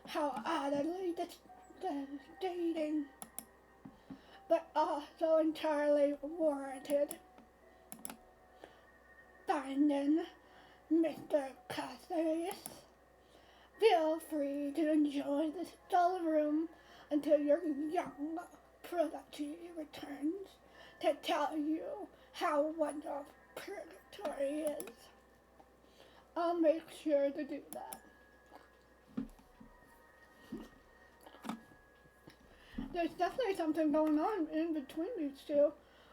How utterly devastating, but also entirely warranted. Brandon, Mr. Cassius, feel free to enjoy this dull room until your young prodigy returns to tell you how wonderful Purgatory is. I'll make sure to do that. There's definitely something going on in between these two.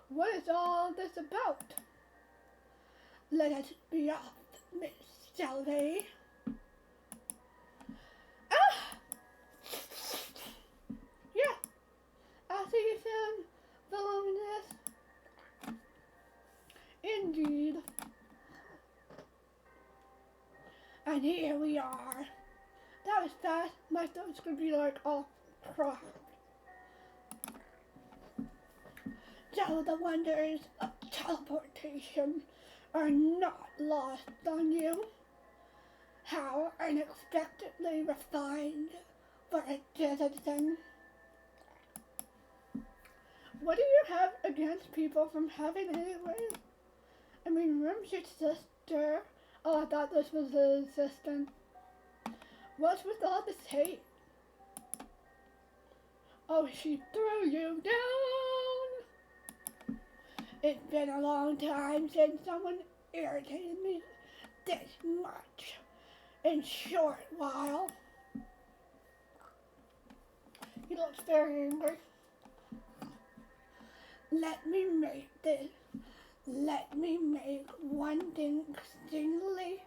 What is all this about? Let us be off, Miss Shelby. Yeah, I'll see you soon, voluminous. Indeed. And here we are. That was fast. My thoughts could be like, oh crap. So the wonders of teleportation are not lost on you. How unexpectedly refined for a citizen. What do you have against people from heaven anyway? I mean, remember your sister? Oh, I thought this was his assistant. What's with all this hate? Oh, she threw you down! It's been a long time since someone irritated me this much in short while. He looks very angry. Let me make one thing extremely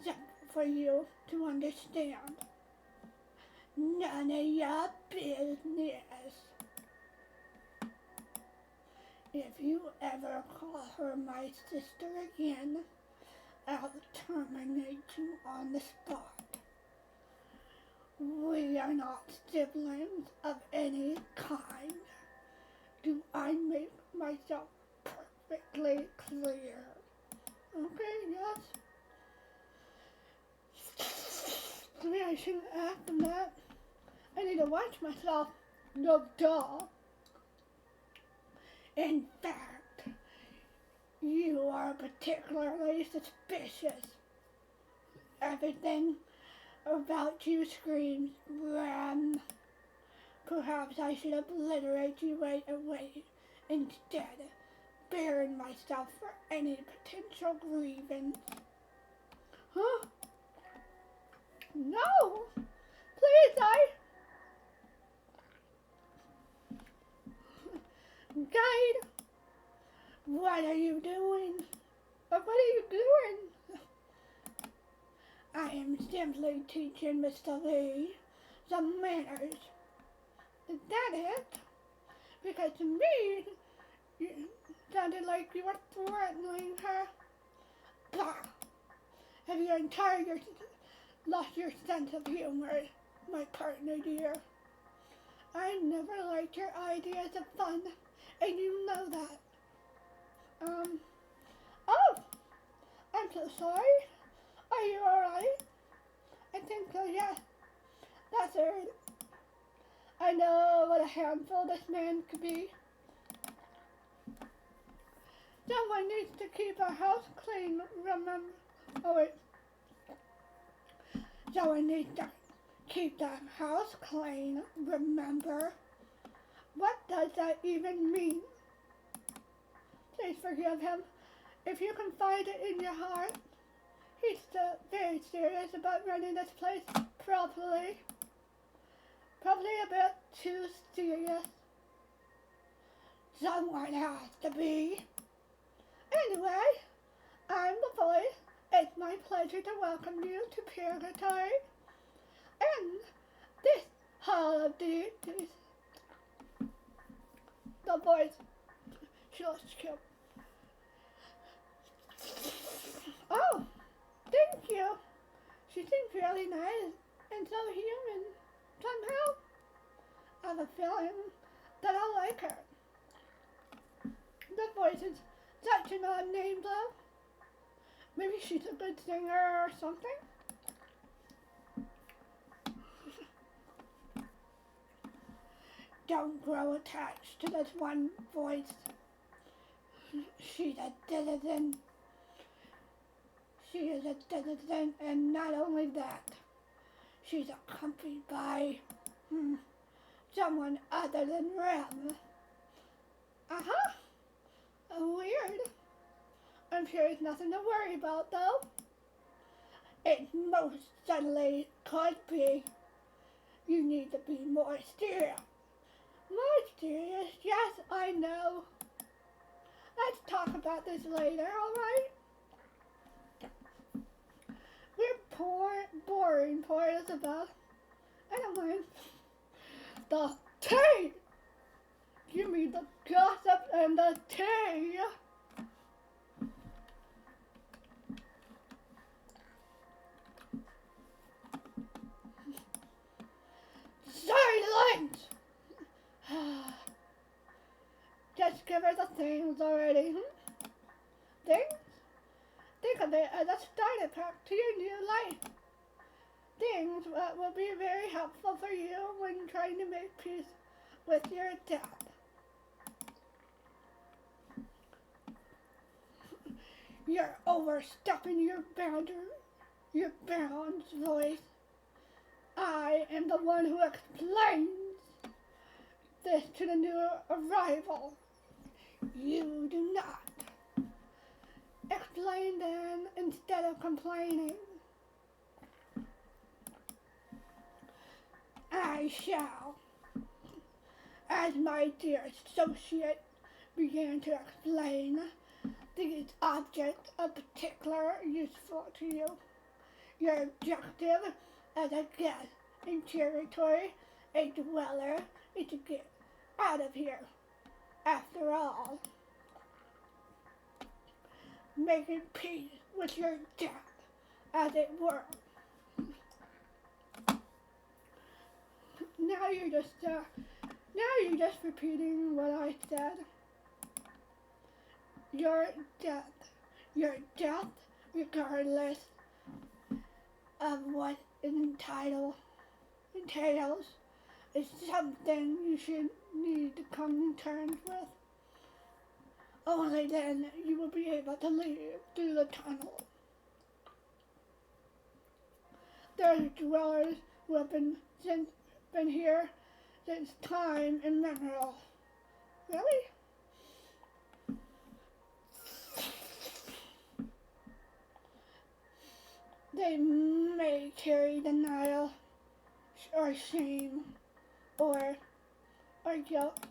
simple for you to understand. None of your business. If you ever call her my sister again, I'll terminate you on the spot. We are not siblings of any kind. Do I make myself perfectly clear? Okay, yes. Maybe I shouldn't act on that. I need to watch myself. No, duh. In fact, you are particularly suspicious. Everything about you screams ram. Perhaps I should obliterate you right away, instead bearing myself for any potential grievance. Huh? No! Please, Guide! What are you doing? But what are you doing? I am simply teaching Mr. Lee some manners. Is that it? Because to me, you sounded like you were threatening her. Bah! Have you entirely lost your sense of humor, my partner dear? I never liked your ideas of fun, and you know that. Oh! I'm so sorry. Are you alright? I think so, yes. That's it. I know what a handful this man could be. Someone needs to keep our house clean, remember? Oh wait. Someone needs to keep the house clean, remember? What does that even mean? Please forgive him. If you confide it in your heart, he's still very serious about running this place properly. Probably a bit too serious. Someone has to be. Anyway, I'm the voice. It's my pleasure to welcome you to Purgatory and this Hall of Deities. The voice. She looks cute. Oh, thank you. She seems really nice and so human. Somehow, I have a feeling that I like her. The voice is such an odd name though. Maybe she's a good singer or something. Don't grow attached to this one voice. She's a citizen. She is a citizen, and not only that, she's accompanied by someone other than Rem. Weird. I'm sure it's nothing to worry about, though. It most certainly could be. You need to be more serious. More serious? Yes, I know. Let's talk about this later, alright? We're boring, poor Isabel. I don't mind. The tea! Give me the gossip and the tea! Silence! Just give her the things already, Things? Think of it as a starter pack to your new life. Things that will be very helpful for you when trying to make peace with your dad. You're overstepping your bounds, voice. I am the one who explains this to the new arrival. You do not. Explain then instead of complaining. I shall. As my dear associate began to explain, these objects are particularly useful to you. Your objective as a guest in Purgatory, a dweller, is to get out of here. After all, making peace with your death, as it were. Now you're just repeating what I said. Your death, regardless of what it entails, is something you should need to come to terms with. Only then you will be able to leave through the tunnel. There are dwellers who have been here since time immemorial. Really? They may carry denial or shame or guilt,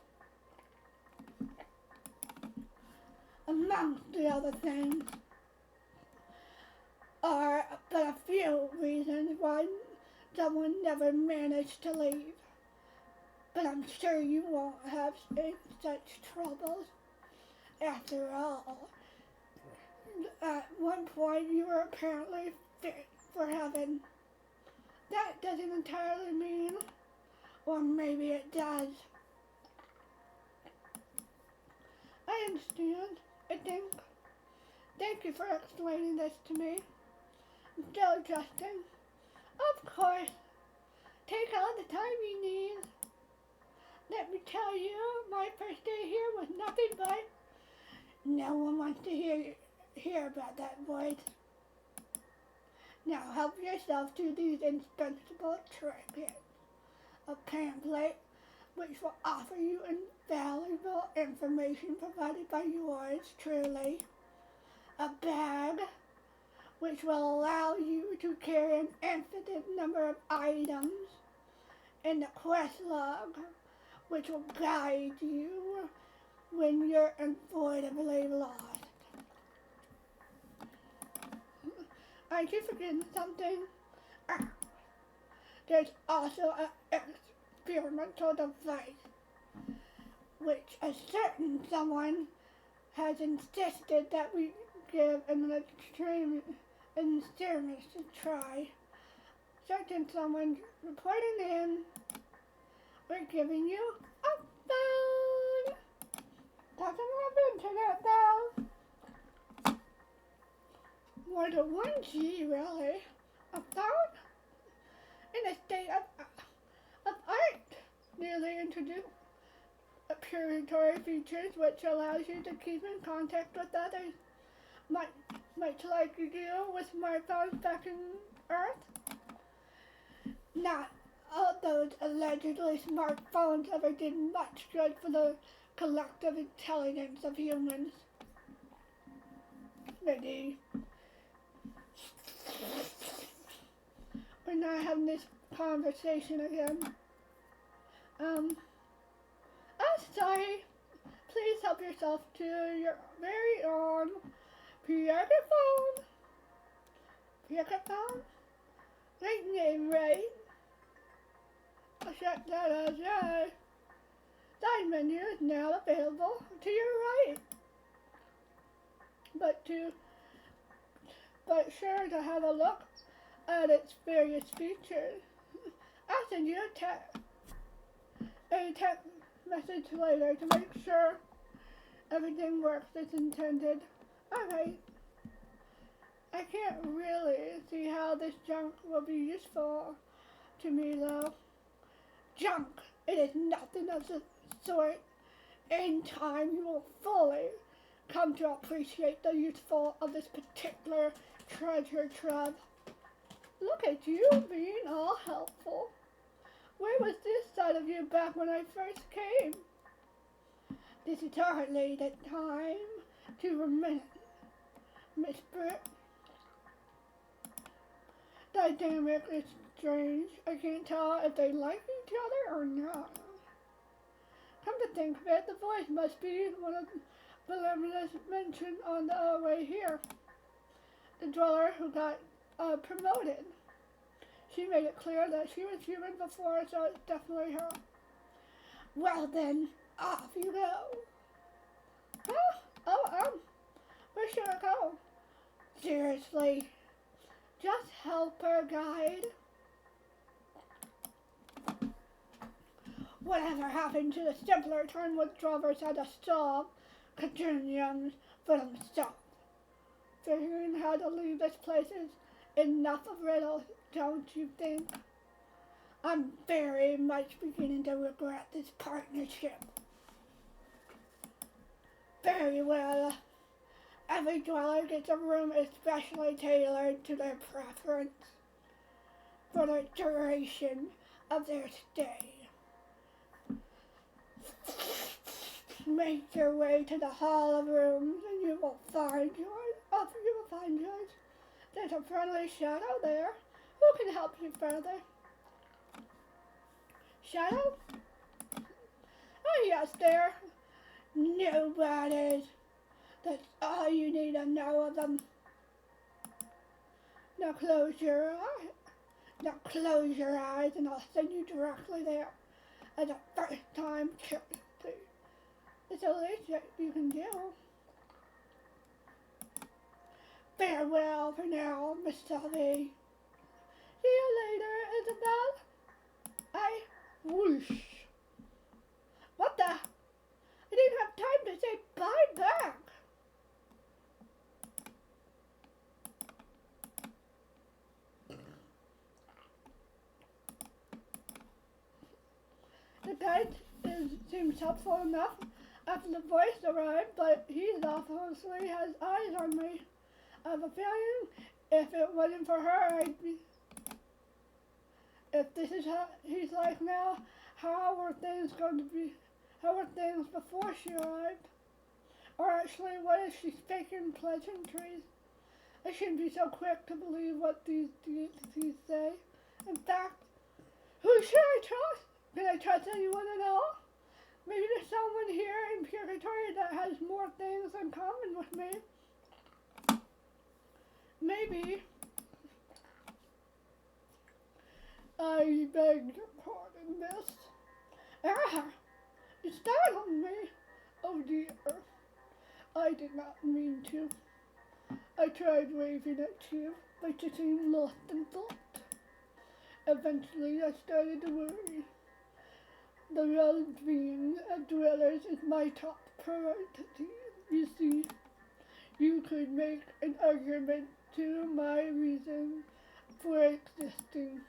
amongst the other things, are but a few reasons why someone never managed to leave. But I'm sure you won't have such troubles. After all, at one point you were apparently fit for heaven. That doesn't entirely mean, or maybe it does. I understand, I think. Thank you for explaining this to me. I'm still adjusting. Of course. Take all the time you need. Let me tell you, my first day here was nothing but... No one wants to hear about that, voice. Now help yourself to these indispensable trinkets. A pamphlet which will offer you invaluable information provided by yours truly, a bag which will allow you to carry an infinite number of items, and the quest log, which will guide you when you're unavoidably lost. I keep forgetting something. There's also an experimental device, which a certain someone has insisted that we give an experiment to try. Certain someone reporting in, we're giving you a phone. Doesn't have internet though. More than 1G really. A phone in a state of art. Newly introduced Purgatory features which allows you to keep in contact with others, much like you do with smartphones back in Earth. Not all those allegedly smartphones ever did much good for the collective intelligence of humans. Maybe we're not having this conversation again. I'm sorry. Please help yourself to your very own Purgatory. Purgatory? Great name, right? I'll check that out, yeah. Side menu is now available to your right. But sure to have a look at its various features. I'll send you a text message later to make sure everything works as intended. Alright. I can't really see how this junk will be useful to me though. Junk! It is nothing of the sort. In time you will fully come to appreciate the useful of this particular treasure trove. Look at you being all helpful. Where was this side of you back when I first came? This is hardly the time to reminisce, Miss Britt. Dynamic is strange. I can't tell if they like each other or not. Come to think of it, the voice must be one of the limbless mentioned on the way here. The dweller who got promoted. She made it clear that she was human before, so it's definitely her. Well then, off you go. Huh? Oh, where should I go? Seriously, just help her guide. Whatever happened to the simpler time when drovers had to solve conundrums for themselves? Figuring how to leave this place is enough of riddles, don't you think? I'm very much beginning to regret this partnership. Very well. Every dweller gets a room especially tailored to their preference for the duration of their stay. Make your way to the Hall of Rooms and you will find yours. There's a friendly shadow there who can help you further. Shadow? Oh yes, there. Nobody's. That's all you need to know of them. Now close your eyes and I'll send you directly there as a first-time courtesy. It's the least that you can do. Farewell for now, Miss Sylvie. See you later, Isabel. Whoosh. What the? I didn't have time to say bye back. The guide seems helpful enough after the voice arrived, but he obviously has eyes on me. I have a feeling if it wasn't for her, I'd be... If this is how he's like now, how were things going to be? How were things before she arrived? Or actually, what if she's faking pleasantries? I shouldn't be so quick to believe what these deities say. In fact, who should I trust? Can I trust anyone at all? Maybe there's someone here in Purgatory that has more things in common with me. Maybe. I beg your pardon, miss. Ah! You startled me. Oh dear. I did not mean to. I tried waving at you, but you seemed lost in thought. Eventually, I started to worry. The well-being of dwellers is my top priority. You see, you could make an argument to my reason for existing.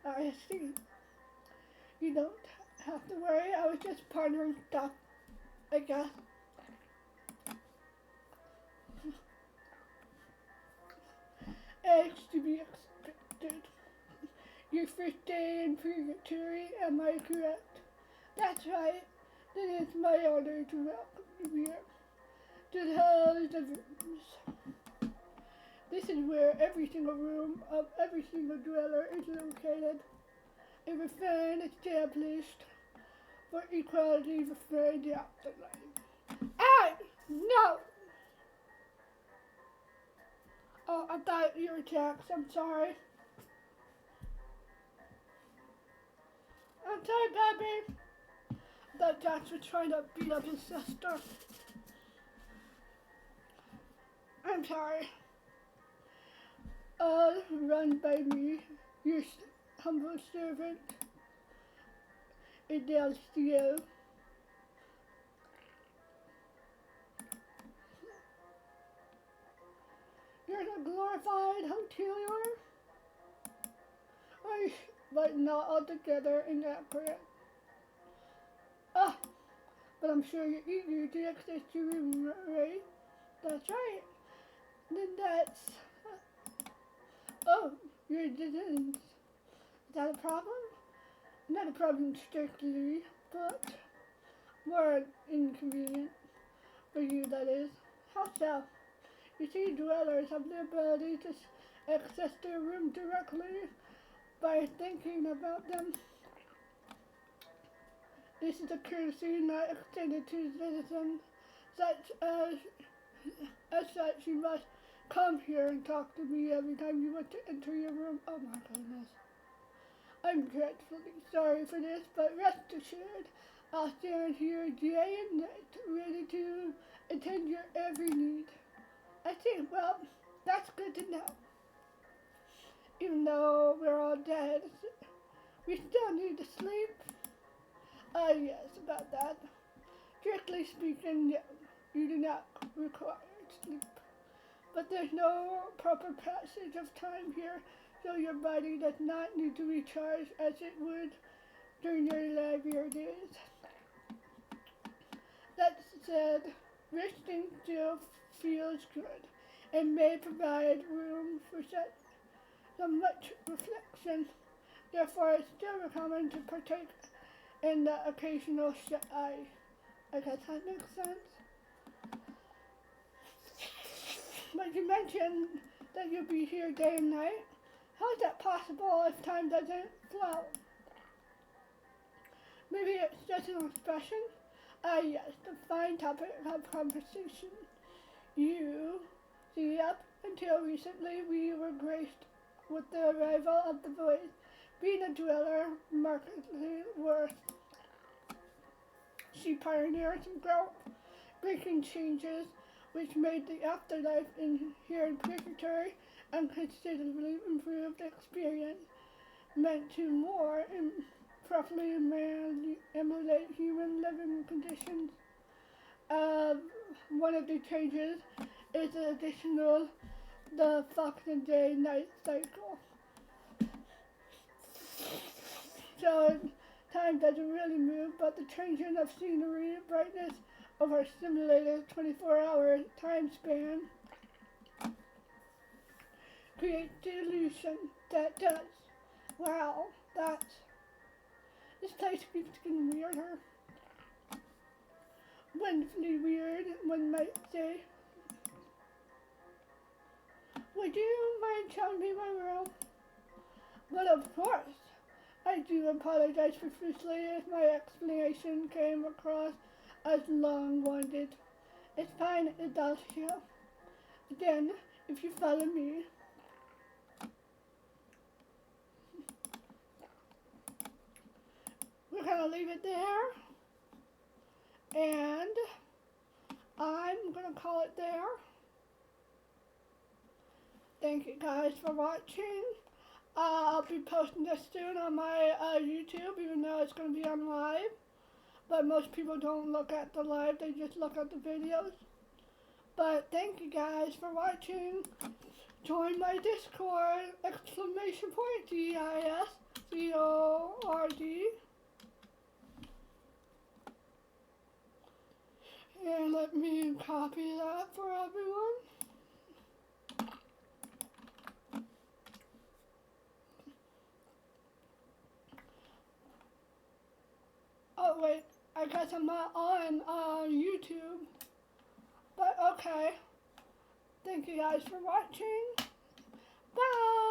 I see. You don't have to worry. I was just pondering stuff, I guess. As to be expected. Your first day in Purgatory, am I correct? That's right. Then it's my honor to welcome you here. To the halls of rooms. This is where every single room of every single dweller is located. A refrain established for equality before the afterlife. Ah! No! Oh, I thought you were Jax. I'm sorry. I'm sorry, Bobby. I thought Jax was trying to beat up his sister. I'm sorry. Run by me, your humble servant, Idelcio. You're a glorified hotelier? But not altogether inaccurate. Ah, but I'm sure you're eager to access your room, right? That's right. Then that's... Oh, you're didn't. Is that a problem? Not a problem strictly, but more inconvenient for you, that is. How so? You see, dwellers have the ability to access their room directly by thinking about them. This is a courtesy not extended to citizens, as such you must come here and talk to me every time you want to enter your room. Oh my goodness. I'm dreadfully sorry for this, but rest assured, I'll stand here day and night, ready to attend your every need. I see, well, that's good to know. Even though we're all dead, we still need to sleep. Yes, about that. Strictly speaking, no, you do not require sleep. But there's no proper passage of time here, so your body does not need to recharge as it would during your lighter days. That said, resting still feels good and may provide room for so much reflection. Therefore, I still recommend to partake in the occasional shut-eye. I guess that makes sense. But you mentioned that you'll be here day and night. How is that possible if time doesn't flow? Maybe it's just an expression? Yes, the fine topic of conversation. You see, up until recently we were graced with the arrival of the voice, being a dweller markedly worth. She pioneered some groundbreaking changes which made the afterlife here in Purgatory and considerably improved the experience, meant to more properly emulate human living conditions. One of the changes is the fucking day-night cycle. So time doesn't really move, but the changing of scenery, brightness of our simulated 24-hour time span creates the illusion that does. Wow, this place keeps getting weirder. wonderfully weird, one might say. Would you mind showing me my room? Well, of course. I do apologize profusely if my explanation came across as long-winded. It's fine, it does here. Again, if you follow me. We're gonna leave it there. And I'm gonna call it there. Thank you guys for watching. I'll be posting this soon on my YouTube, even though it's going to be on live. But most people don't look at the live, they just look at the videos. But thank you guys for watching. Join my Discord, exclamation point, DISCORD. And let me copy that for everyone. Oh wait, I guess I'm not on YouTube, but okay. Thank you guys for watching. Bye!